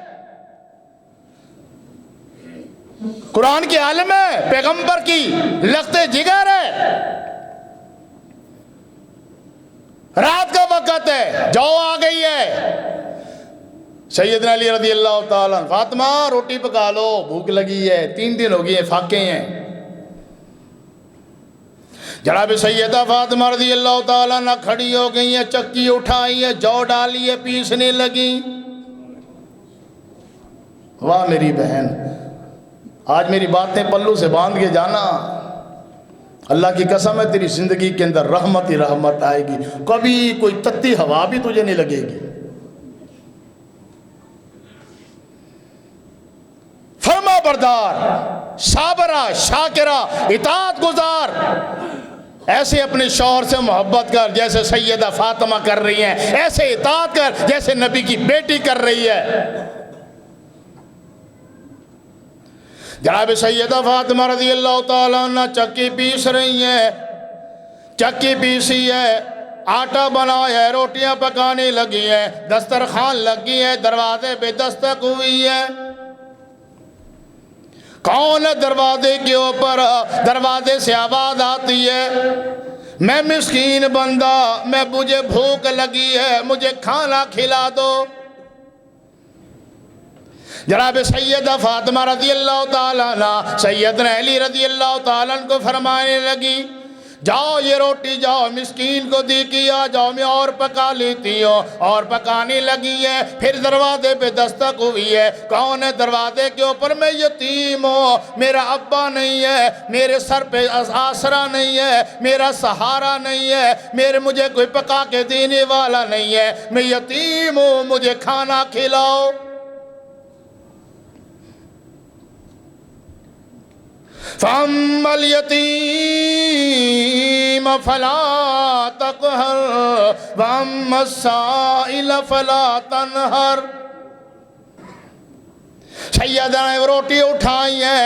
قرآن کی عالم ہے، پیغمبر کی لخت جگر ہے۔ رات کا وقت ہے، جو آ گئی ہے، سیدنا علی رضی اللہ تعالیٰ عنہ، فاطمہ روٹی پکا لو، بھوک لگی ہے، 3 دن ہو گئی ہیں، فاقے ہیں۔ جناب سیدہ فاطمہ رضی اللہ تعالیٰ عنہ کھڑی ہو گئی ہیں، چکی اٹھائی ہے، جو ڈالی ہے، پیسنے لگی۔ واہ میری بہن، آج میری باتیں پلو سے باندھ کے جانا، اللہ کی قسم ہے تیری زندگی کے اندر رحمت ہی رحمت آئے گی، کبھی کوئی تتی ہوا بھی تجھے نہیں لگے گی۔ فرما بردار، صابرہ، شاکرہ، اطاعت گزار، ایسے اپنے شوہر سے محبت کر جیسے سیدہ فاطمہ کر رہی ہیں، ایسے اطاعت کر جیسے نبی کی بیٹی کر رہی ہے۔ جناب سیدہ فاطمہ رضی اللہ تعالیٰ عنہ چکی پیس رہی ہیں، چکی پیسی ہے، آٹا بنایا ہے، روٹیاں پکانے لگی ہیں، دسترخوان لگی ہے، دروازے پہ دستک ہوئی ہے۔ کون ہے دروازے کے اوپر؟ دروازے سے آواز آتی ہے، میں مسکین بندہ، مجھے بھوک لگی ہے، مجھے کھانا کھلا دو۔ جناب سیدہ فاطمہ رضی اللہ تعالیٰ عنہ سیدنا علی رضی اللہ تعالیٰ عنہ کو فرمانے لگی، جاؤ یہ روٹی جاؤ مسکین کو دی کیا جاؤ، میں اور پکا لیتی ہوں، اور پکانے لگی ہے۔ پھر دروازے پہ دستک ہوئی ہے، کون ہے دروازے کے اوپر؟ میں یتیم ہوں، میرا ابا نہیں ہے، میرے سر پہ آسرا نہیں ہے، میرا سہارا نہیں ہے، مجھے کوئی پکا کے دینے والا نہیں ہے، میں یتیم ہوں، مجھے کھانا کھلاؤ۔ فَأَمَّا الْيَتِيمَ فَلَا تَقْهَرْ وَأَمَّا السَّائِلَ فَلَا تَنْهَرْ۔ سیدہ نے روٹی اٹھائی ہے،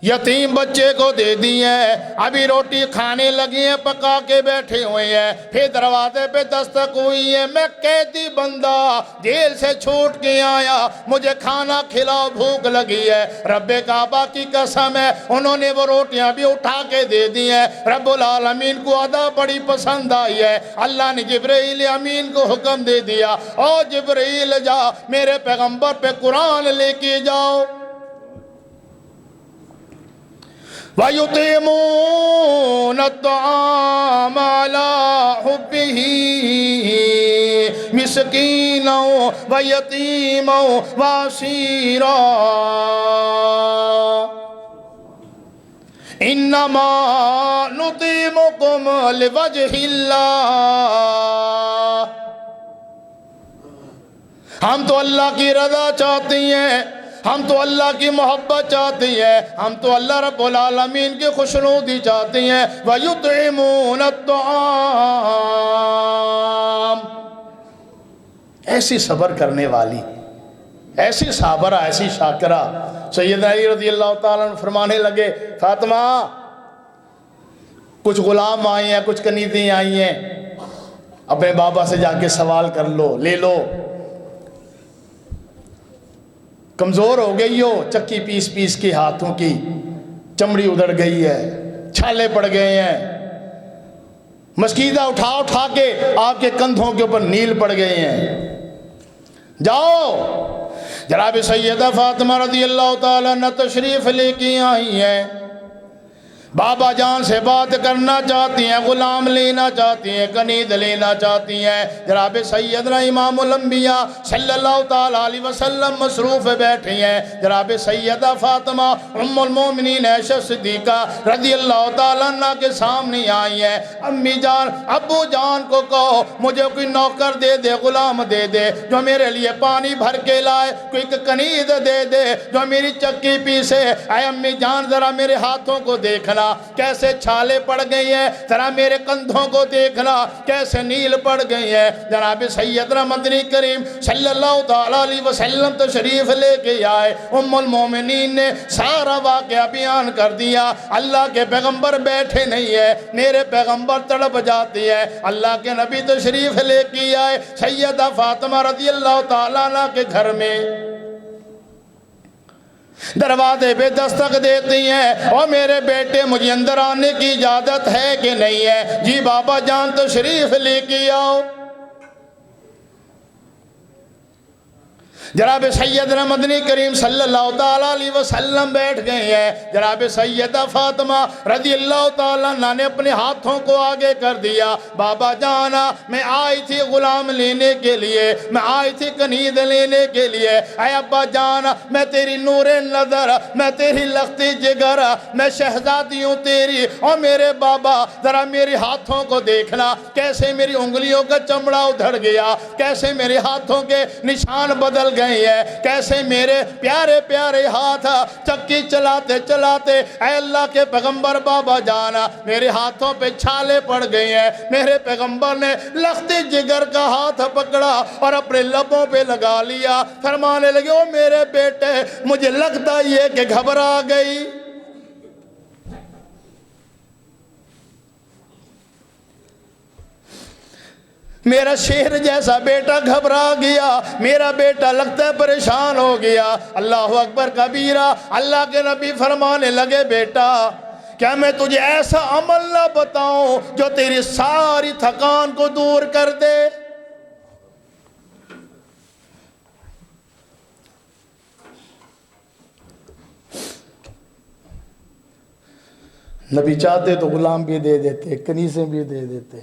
یتیم بچے کو دے دی ہے، ابھی روٹی کھانے لگی ہیں، پکا کے بیٹھے ہوئے ہیں، پھر دروازے پہ دستک ہوئی ہے، میں قیدی بندہ جیل سے چھوٹ کے آیا، مجھے کھانا کھلاؤ، بھوک لگی ہے۔ رب کعبہ کی قسم ہے، انہوں نے وہ روٹیاں بھی اٹھا کے دے دی ہیں۔ رب العالمین کو ادا بڑی پسند آئی ہے، اللہ نے جبرائیل امین کو حکم دے دیا، او جبرائیل جا میرے پیغمبر پہ قرآن لے کے جاؤ۔ وَيُطِعِمُونَ الطَّعَامَ عَلَىٰ حُبِّهِ مِسْكِينًا وَيَتِيمًا وَأَسِيرًا إِنَّمَا نُطْعِمُكُمْ لِوَجْهِ اللَّهِ۔ ہم تو اللہ کی رضا چاہتی ہیں، ہم تو اللہ کی محبت چاہتی ہیں، ہم تو اللہ رب العالمین کی خوشنودی چاہتی ہیں۔ وَيُطْعِمُونَ الطَّعَامَ، ایسی صبر کرنے والی، ایسی صابرہ، ایسی شاکرہ۔ سیدنا علی رضی اللہ تعالیٰ عنہ فرمانے لگے، فاطمہ کچھ غلام آئے ہیں، کچھ کنیزیں آئی ہیں، اپنے بابا سے جا کے سوال کر لو، لے لو۔ کمزور ہو گئی ہو، چکی پیس پیس کے ہاتھوں کی چمڑی ادھڑ گئی ہے، چھالے پڑ گئے ہیں، مسکیدہ اٹھا اٹھا کے آپ کے کندھوں کے اوپر نیل پڑ گئے ہیں، جاؤ۔ جناب سیدہ فاطمہ رضی اللہ تعالیٰ عنہ تشریف لے کے آئی ہیں، بابا جان سے بات کرنا چاہتی ہیں، غلام لینا چاہتی ہیں، کنید لینا چاہتی ہیں۔ جناب سیدنا امام الانبیاء صلی اللہ تعالیٰ علیہ وسلم مصروف بیٹھی ہیں، جناب سیدہ فاطمہ ام المومنین عائشہ صدیقہ رضی اللہ تعالیٰ عنہ کے سامنے آئی ہیں۔ امی جان ابو جان کو کہو مجھے کوئی نوکر دے دے، غلام دے دے جو میرے لیے پانی بھر کے لائے، کوئی کنید دے دے جو میری چکی پیسے۔ اے امی جان ذرا میرے ہاتھوں کو دیکھنا کیسے چھالے پڑ گئی ہیں، ذرا میرے کندھوں کو دیکھنا کیسے نیل پڑ گئی ہیں۔ جناب سیدنا مدنی کریم صلی اللہ تعالیٰ علیہ وسلم تشریف لے کے آئے، ام المومنین نے سارا واقعہ بیان کر دیا۔ اللہ کے پیغمبر بیٹھے نہیں ہیں، میرے پیغمبر تڑپ جاتی ہے۔ اللہ کے نبی تشریف لے کے آئے سیدہ فاطمہ رضی اللہ تعالیٰ عنہ کے گھر میں، دروازے پہ دستک دیتی ہیں، اور میرے بیٹے مجھے اندر آنے کی اجازت ہے کہ نہیں ہے؟ جی بابا جان تشریف لے کے آؤ۔ جناب سیدنا مدنی کریم صلی اللہ تعالیٰ علیہ وسلم بیٹھ گئے ہیں۔ جناب سیدہ فاطمہ رضی اللہ تعالیٰ عنہ نے اپنے ہاتھوں کو آگے کر دیا، بابا جانا میں آئی تھی غلام لینے کے لیے، میں آئی تھی کنید لینے کے لیے۔ اے ابا جانا میں تیری نور نظر، میں تیری لختی جگر، میں شہزادی ہوں تیری، اور میرے بابا ذرا میرے ہاتھوں کو دیکھنا کیسے میری انگلیوں کا چمڑا ادھڑ گیا، کیسے میرے ہاتھوں کے نشان بدل گئے ہیں، کیسے میرے پیارے پیارے ہاتھ چکی چلاتے چلاتے اے اللہ کے پیغمبر بابا جانا میرے ہاتھوں پہ چھالے پڑ گئے ہیں۔ میرے پیغمبر نے لختی جگر کا ہاتھ پکڑا اور اپنے لبوں پہ لگا لیا، فرمانے لگے او میرے بیٹے مجھے لگتا یہ کہ گھبرا گئی۔ میرا شیر جیسا بیٹا گھبرا گیا، میرا بیٹا لگتا ہے پریشان ہو گیا۔ اللہ اکبر کبیرہ۔ اللہ کے نبی فرمانے لگے بیٹا کیا میں تجھے ایسا عمل نہ بتاؤں جو تیری ساری تھکان کو دور کر دے؟ نبی چاہتے تو غلام بھی دے دیتے، کنیزیں بھی دے دیتے،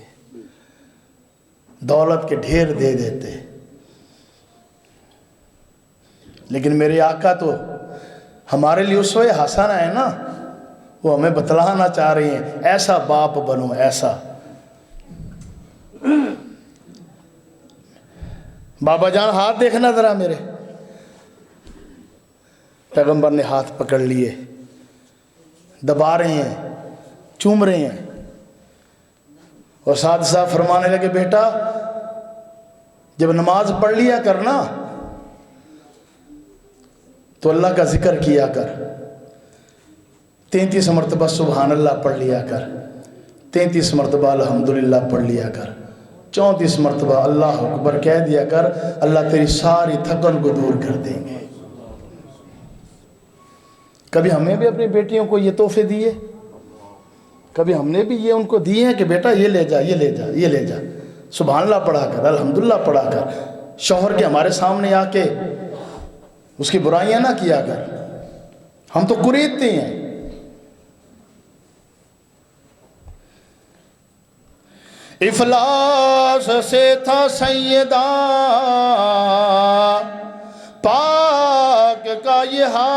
دولت کے ڈھیر دے دیتے، لیکن میرے آقا تو ہمارے لیے اسوہ حسنہ ہے نا، وہ ہمیں بتلانا چاہ رہی ہیں ایسا باپ بنو، ایسا۔ بابا جان ہاتھ دیکھنا ذرا میرے۔ پیغمبر نے ہاتھ پکڑ لیے، دبا رہے ہیں، چوم رہے ہیں، اور ساتھ ساتھ فرمانے لگے بیٹا جب نماز پڑھ لیا کرنا تو اللہ کا ذکر کیا کر، 33 مرتبہ سبحان اللہ پڑھ لیا کر، 33 مرتبہ الحمدللہ پڑھ لیا کر، 34 مرتبہ اللہ اکبر کہہ دیا کر، اللہ تیری ساری تھکن کو دور کر دیں گے۔ کبھی ہم نے بھی اپنی بیٹیوں کو یہ تحفے دیے؟ کبھی ہم نے بھی یہ ان کو دیے ہیں کہ بیٹا یہ لے جا، یہ لے جا، یہ لے جا، سبحان اللہ پڑھا کر، الحمدللہ پڑھا کر، شوہر کے ہمارے سامنے آ کے اس کی برائیاں نہ کیا کر، ہم تو قریدتے ہیں۔ افلاس سے تھا سیدہ پاک کا یہ حال،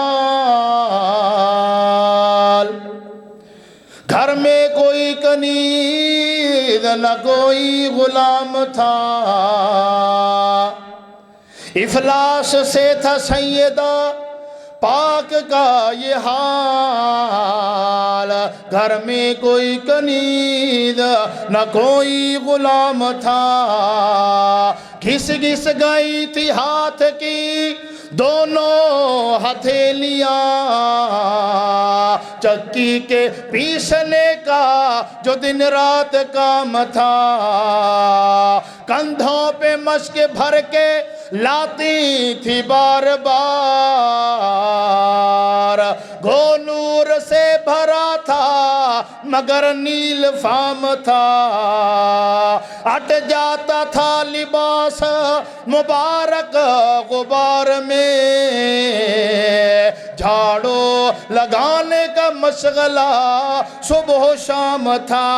گھر میں کوئی کنیز نہ کوئی غلام تھا، افلاس سے تھا سیدہ پاک کا یہ حال، گھر میں کوئی کنیز نہ کوئی غلام تھا، گھس گھس گئی تھی ہاتھ کی دونوں ہتھیلیاں، چکی کے پیسنے کا جو دن رات کام تھا، کندھوں پہ مشق بھر کے لاتی تھی بار بار، گو نور سے بھرا تھا مگر نیل فام تھا، اٹ جاتا تھا لباس مبارک غبار میں، جھاڑو لگانے کا مشغلہ صبح و شام تھا،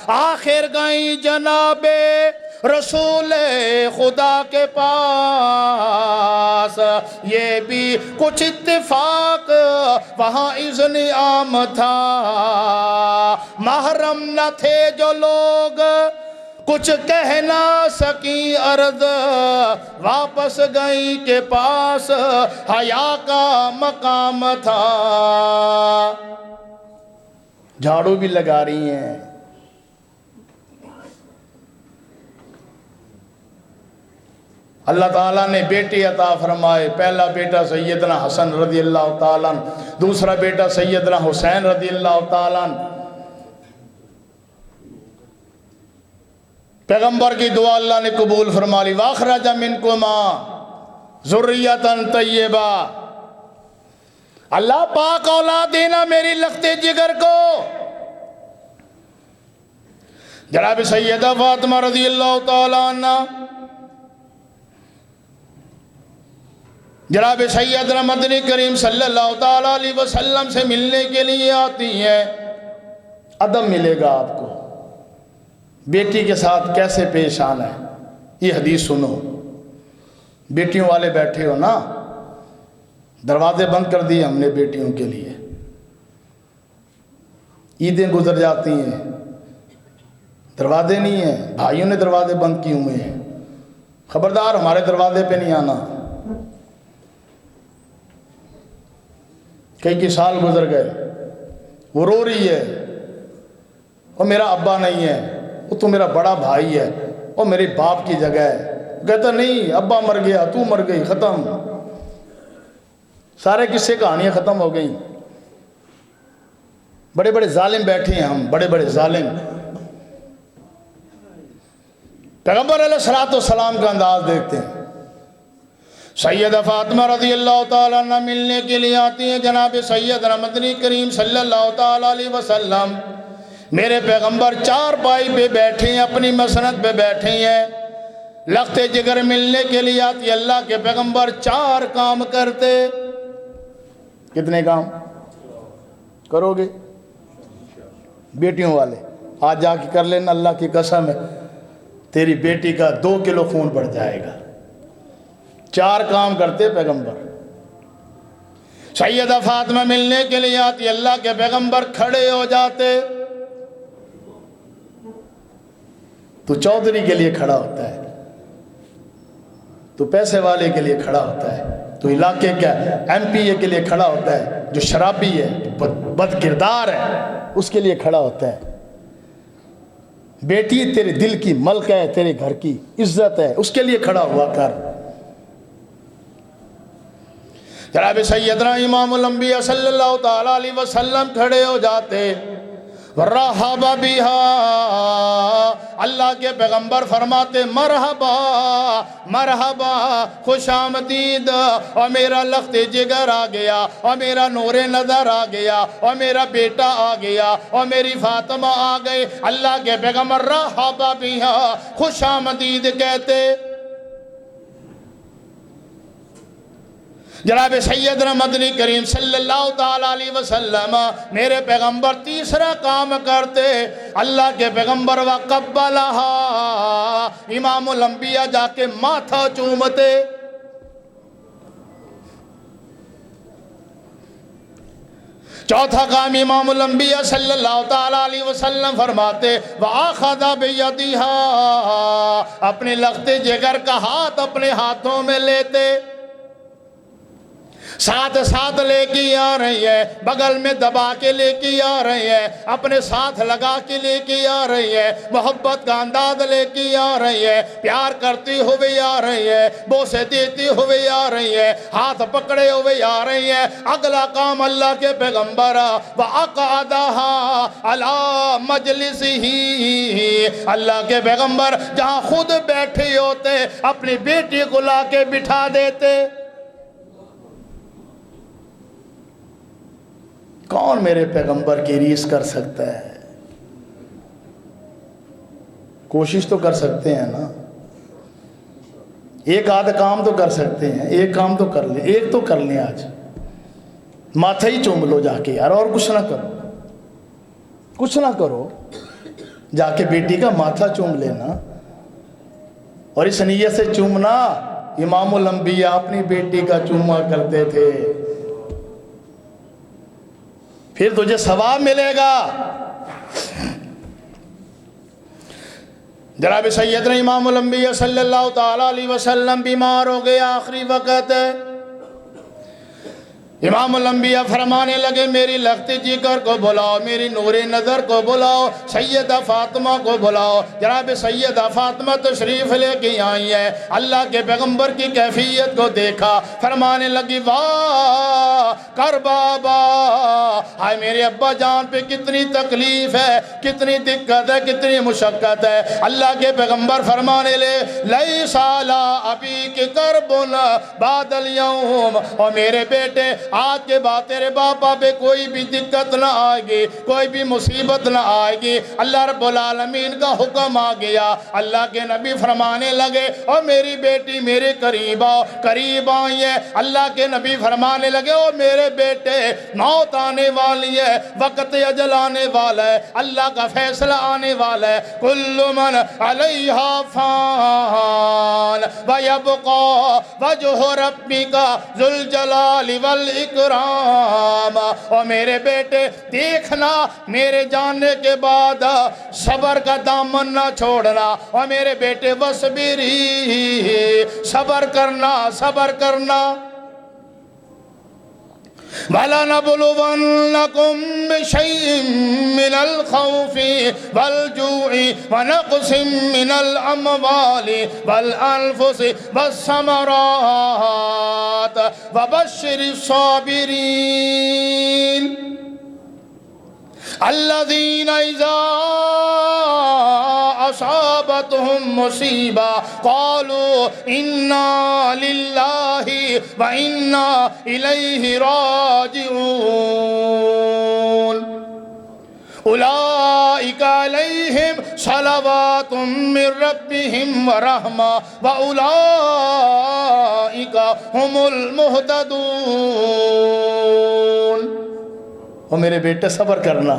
آخر گئی جناب رسول خدا کے پاس، یہ بھی کچھ اتفاق وہاں اذن عام تھا، محرم نہ تھے جو لوگ کچھ کہہ نہ سکی عرض، واپس گئی کے پاس حیا کا مقام تھا۔ جھاڑو بھی لگا رہی ہیں، اللہ تعالیٰ نے بیٹی عطا فرمائے، پہلا بیٹا سیدنا حسن رضی اللہ تعالیٰ عنہ، دوسرا بیٹا سیدنا حسین رضی اللہ تعالیٰ عنہ۔ پیغمبر کی دعا اللہ نے قبول فرما لی، وَأَخْرَجَ مِنْكُمَا ذُرِّيَّةً طَيِّبَةً، اللہ پاک اولاد دینا میری لخت جگر کو۔ جناب سیدہ فاطمہ رضی اللہ تعالیٰ عنہ جناب سیدنا مدنی کریم صلی اللہ تعالیٰ علیہ وسلم سے ملنے کے لیے آتی ہیں، ادب ملے گا آپ کو، بیٹی کے ساتھ کیسے پیش آنا ہے، یہ حدیث سنو۔ بیٹیوں والے بیٹھے ہو نا، دروازے بند کر دیے ہم نے بیٹیوں کے لیے، عیدیں گزر جاتی ہیں، دروازے نہیں ہیں، بھائیوں نے دروازے بند کیے ہوئے ہیں، خبردار ہمارے دروازے پہ نہیں آنا۔ کئی سال گزر گئے، وہ رو رہی ہے، وہ میرا ابا نہیں ہے، وہ تو میرا بڑا بھائی ہے، وہ میرے باپ کی جگہ ہے، کہتا نہیں ابا مر گیا، تو مر گئی، ختم، سارے قصے کہانیاں ختم ہو گئیں۔ بڑے بڑے ظالم بیٹھے ہیں ہم، بڑے بڑے ظالم۔ پیغمبر علیہ السلام کا انداز دیکھتے ہیں، سیدہ فاطمہ رضی اللہ تعالیٰ عنہ ملنے کے لیے آتی ہیں، جناب سیدنا مدنی کریم صلی اللہ تعالیٰ علیہ وسلم، میرے پیغمبر چار پائی پہ بیٹھے ہیں، اپنی مسند پہ بیٹھے ہیں، لخت جگر ملنے کے لیے آتی، اللہ کے پیغمبر چار کام کرتے۔ کتنے کام کرو گے بیٹیوں والے؟ آج جا کے کر لینا، اللہ کی قسم ہے تیری بیٹی کا 2 کلو خون بڑھ جائے گا۔ چار کام کرتے پیغمبر۔ سیدہ فاطمہ ملنے کے لیے آتی، اللہ کے پیغمبر کھڑے ہو جاتے، تو چودھری کے لیے کھڑا ہوتا ہے، تو پیسے والے کے لیے کھڑا ہوتا ہے، تو علاقے کا ایم پی اے کے لیے کھڑا ہوتا ہے، جو شرابی ہے، بد کردار ہے، اس کے لیے کھڑا ہوتا ہے۔ بیٹی تیرے دل کی ملک ہے، تیرے گھر کی عزت ہے، اس کے لیے کھڑا ہوا کر۔ جناب سیدنا امام الانبیاء صلی اللہ تعالیٰ علیہ وسلم کھڑے ہو جاتے، رحب بہا، اللہ کے پیغمبر فرماتے مرحبا مرحبا، خوش آمدید، اور میرا لخت جگر آ گیا، اور میرا نور نظر آ گیا، اور میرا بیٹا آ گیا، اور میری فاطمہ آ گئی۔ اللہ کے پیغمبر رحب بہا، خوش آمدید کہتے۔ جناب سیدنا مدنی کریم صلی اللہ تعالیٰ علیہ وسلم میرے پیغمبر تیسرا کام کرتے، اللہ کے پیغمبر وقبلہا، امام الانبیاء جا کے ماتھا چومتے۔ چوتھا کام امام الانبیاء صلی اللہ تعالیٰ علیہ وسلم فرماتے، وَآخَذَ بِيَدِهَا، اپنے لخت جگر کا ہاتھ اپنے ہاتھوں میں لیتے، ساتھ ساتھ لے کے آ رہی ہے، بغل میں دبا کے لے کے آ رہی ہے، اپنے ساتھ لگا کے لے کے آ رہی ہے، محبت کا انداز لے کے آ رہی ہے، پیار کرتی ہوئے آ رہی ہے، بوسے دیتی ہوئے آ رہی ہے، ہاتھ پکڑے ہوئے آ رہی ہے۔ اگلا کام اللہ کے پیغمبر وَأَقْعَدَهَا عَلَى مَجْلِسِهِ، اللہ کے پیغمبر جہاں خود بیٹھے ہوتے اپنی بیٹی کو لا کے بٹھا دیتے۔ کون میرے پیغمبر کی ریس کر سکتا ہے؟ کوشش تو کر سکتے ہیں نا، ایک آدھ کام تو کر سکتے ہیں، ایک کام تو کر لیں، ایک تو کر لیں آج، ماتھا ہی چوم لو جا کے یار، اور کچھ نہ کرو، کچھ نہ کرو، جا کے بیٹی کا ماتھا چوم لینا۔ اور اس نیت سے چومنا، امام الانبیاء اپنی بیٹی کا چوما کرتے تھے، پھر تجھے ثواب ملے گا۔ جناب سیدنا امام الانبیاء صلی اللہ تعالیٰ علیہ وسلم بیمار ہو گئے، آخری وقت ہے۔ امام الانبیاء فرمانے لگے میری لخت جگر کو بلاؤ، میری نور نظر کو بلاؤ، سیدہ فاطمہ کو بلاؤ۔ جناب سیدہ فاطمہ تشریف لے کے آئی ہے، اللہ کے پیغمبر کی کیفیت کو دیکھا، فرمانے لگی واہ کر بابا، ہائے میرے ابا جان پہ کتنی تکلیف ہے، کتنی دقت ہے، کتنی مشقت ہے۔ اللہ کے پیغمبر فرمانے لے لیس علی ابیک کرب بعد اليوم، اور میرے بیٹے آج کے بعد تیرے باپا پہ کوئی بھی دقت نہ آئے گی، کوئی بھی مصیبت نہ آئے گی۔ اللہ رب العالمین کا حکم آ گیا۔ اللہ کے نبی فرمانے لگے اور میری بیٹی میرے قریب آؤ، قریب آئی ہے۔ اللہ کے نبی فرمانے لگے اور میرے بیٹے موت آنے والی ہے، وقت اجل آنے والا ہے، اللہ کا فیصلہ آنے والا ہے۔ کل من علیہا فان ویبقى وجہ ربک ذو الجلال والاکرام، اور میرے بیٹے دیکھنا میرے جاننے کے بعد صبر کا دامن نہ چھوڑنا، اور میرے بیٹے وصبری، صبر کرنا، صبر کرنا۔ وَلَنَبْلُوَنَّكُمْ بِشَيْءٍ مِّنَ الْخَوْفِ وَالْجُوعِ وَنَقْصٍ مِّنَ الْأَمْوَالِ وَالْأَنفُسِ وَالثَّمَرَاتِ وَبَشِّرِ الصَّابِرِينَ الَّذِينَ إِذَا أَصَابَتْهُمْ مُصِيبَةٌ قَالُوا إِنَّا لِلَّهِ وَإِنَّا إِلَيْهِ راجعون أُولَئِكَ عَلَيْهِمْ صَلَوَاتٌ مِّن رَّبِّهِمْ وَرَحْمَةٌ وَأُولَئِكَ هُمُ الْمُهْتَدُونَ۔ اور میرے بیٹے صبر کرنا۔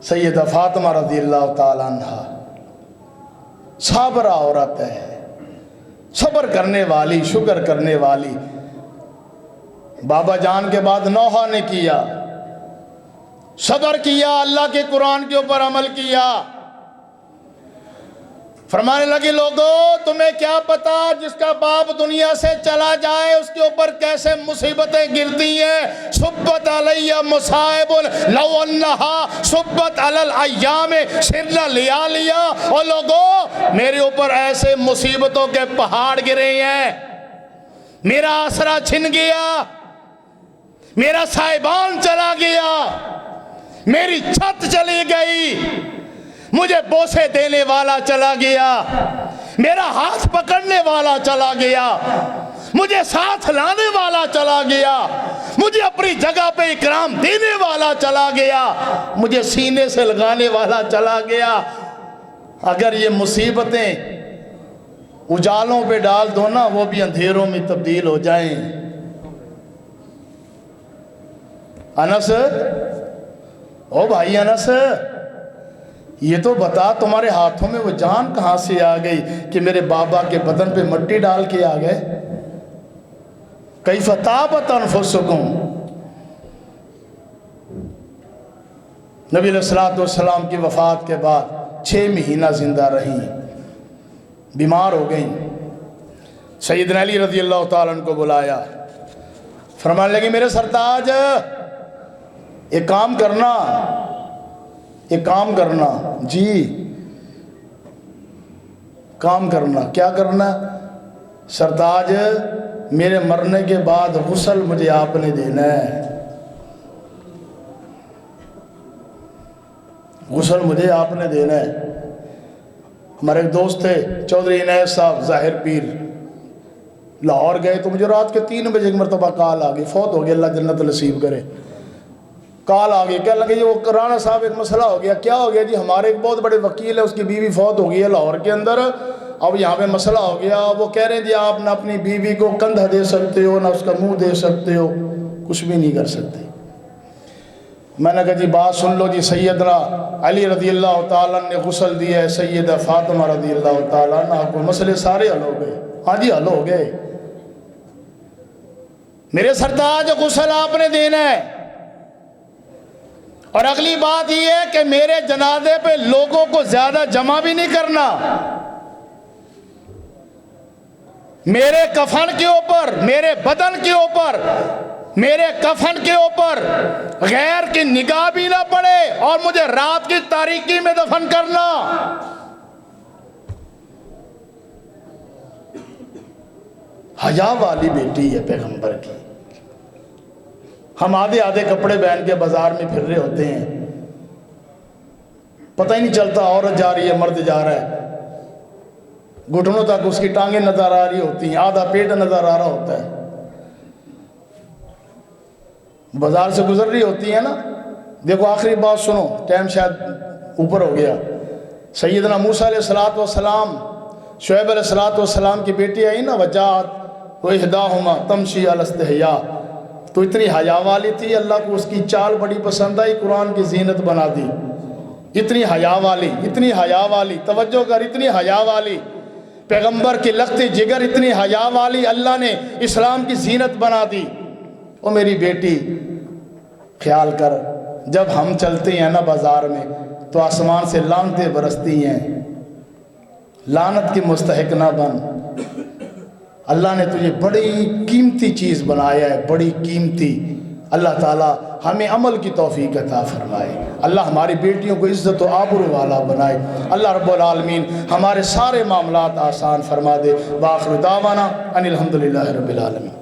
سیدہ فاطمہ رضی اللہ تعالیٰ عنہ صابرہ عورت ہے، صبر کرنے والی، شکر کرنے والی۔ بابا جان کے بعد نوحہ نے کیا، صبر کیا، اللہ کے قرآن کے اوپر عمل کیا۔ فرمانے لگی لوگوں تمہیں کیا پتا جس کا باپ دنیا سے چلا جائے اس کے اوپر کیسے مصیبتیں گرتی ہیں. صبت علیہ مصائب لو انہا صبت علی الایام سرنا لیا لیا. اور لوگوں میرے اوپر ایسے مصیبتوں کے پہاڑ گرے ہیں، میرا آسرا چھن گیا، میرا سائبان چلا گیا، میری چھت چلی گئی، مجھے بوسے دینے والا چلا گیا، میرا ہاتھ پکڑنے والا چلا گیا، مجھے ساتھ لانے والا چلا گیا، مجھے اپنی جگہ پہ اکرام دینے والا چلا گیا، مجھے سینے سے لگانے والا چلا گیا. اگر یہ مصیبتیں اجالوں پہ ڈال دو نا وہ بھی اندھیروں میں تبدیل ہو جائیں. انس، او بھائی انس، یہ تو بتا تمہارے ہاتھوں میں وہ جان کہاں سے آ گئی کہ میرے بابا کے بدن پہ مٹی ڈال کے آ گئے؟ کیف طابت انفسکم. نبی علیہ السلام کی وفات کے بعد 6 مہینہ زندہ رہی، بیمار ہو گئیں. سیدنا علی رضی اللہ تعالیٰ عنہ کو بلایا، فرمانے لگے میرے سرتاج ایک کام کرنا، ایک کام کرنا. جی کام کرنا، کیا کرنا؟ سرتاج میرے مرنے کے بعد غسل مجھے آپ نے دینا ہے، غسل مجھے آپ نے دینا ہے. ہمارے ایک دوست تھے چودھری عنایت صاحب ظاہر پیر، لاہور گئے تو مجھے رات کے 3 بجے ایک مرتبہ کال آ گئی، فوت ہو گیا اللہ جنت نصیب کرے. کال آ گئی، کہنے لگے جی وہ رانا صاحب ایک مسئلہ ہو گیا. کیا ہو گیا؟ جی ہمارے ایک بہت بڑے وکیل ہے، اس کی بیوی فوت ہو گئی ہے لاہور کے اندر، اب یہاں پہ مسئلہ ہو گیا. وہ کہہ رہے ہیں جی آپ نہ اپنی بیوی کو کندھا دے سکتے ہو نہ اس کا منہ دے سکتے ہو، کچھ بھی نہیں کر سکتے. میں نے کہا جی بات سن لو جی، سیدنا علی رضی اللہ تعالیٰ نے غسل دیا ہے، سیدہ فاطمہ رضی اللہ تعالیٰ عنہ کو، مسئلے سارے حل ہو گئے. ہاں جی حل ہو گئے. میرے سرتاج غسل آپ نے دینا ہے، اور اگلی بات یہ ہے کہ میرے جنازے پہ لوگوں کو زیادہ جمع بھی نہیں کرنا. میرے کفن کے اوپر، میرے بدن کے اوپر، میرے کفن کے اوپر غیر کی نگاہ بھی نہ پڑے، اور مجھے رات کی تاریکی میں دفن کرنا. حیا والی بیٹی ہے پیغمبر کی. ہم آدھے آدھے کپڑے پہن کے بازار میں پھر رہے ہوتے ہیں، پتہ ہی نہیں چلتا عورت جا رہی ہے مرد جا رہا ہے، گھٹنوں تک اس کی ٹانگیں نظر آ رہی ہوتی ہیں، آدھا پیٹ نظر آ رہا ہوتا ہے، بازار سے گزر رہی ہوتی ہے نا. دیکھو آخری بات سنو، ٹائم شاید اوپر ہو گیا. سیدنا موسیٰ علیہ السلام، شعیب علیہ السلام کی بیٹی آئی نا، وجاءت وإحداہما تمشی علی استحیاء، تو اتنی حیا والی تھی، اللہ کو اس کی چال بڑی پسند آئی، قرآن کی زینت بنا دی. اتنی حیا والی، اتنی حیا والی، توجہ کر، اتنی حیا والی، پیغمبر کی لخت جگر اتنی حیا والی، اللہ نے اسلام کی زینت بنا دی. او میری بیٹی خیال کر، جب ہم چلتے ہیں نا بازار میں تو آسمان سے لعنتیں برستی ہیں، لعنت کی مستحق نہ بن. اللہ نے تجھے بڑی قیمتی چیز بنایا ہے، بڑی قیمتی. اللہ تعالیٰ ہمیں عمل کی توفیق عطا فرمائے، اللہ ہماری بیٹیوں کو عزت و آبرو والا بنائے، اللہ رب العالمین ہمارے سارے معاملات آسان فرما دے. وآخر دعوانا ان الحمدللہ رب العالمین.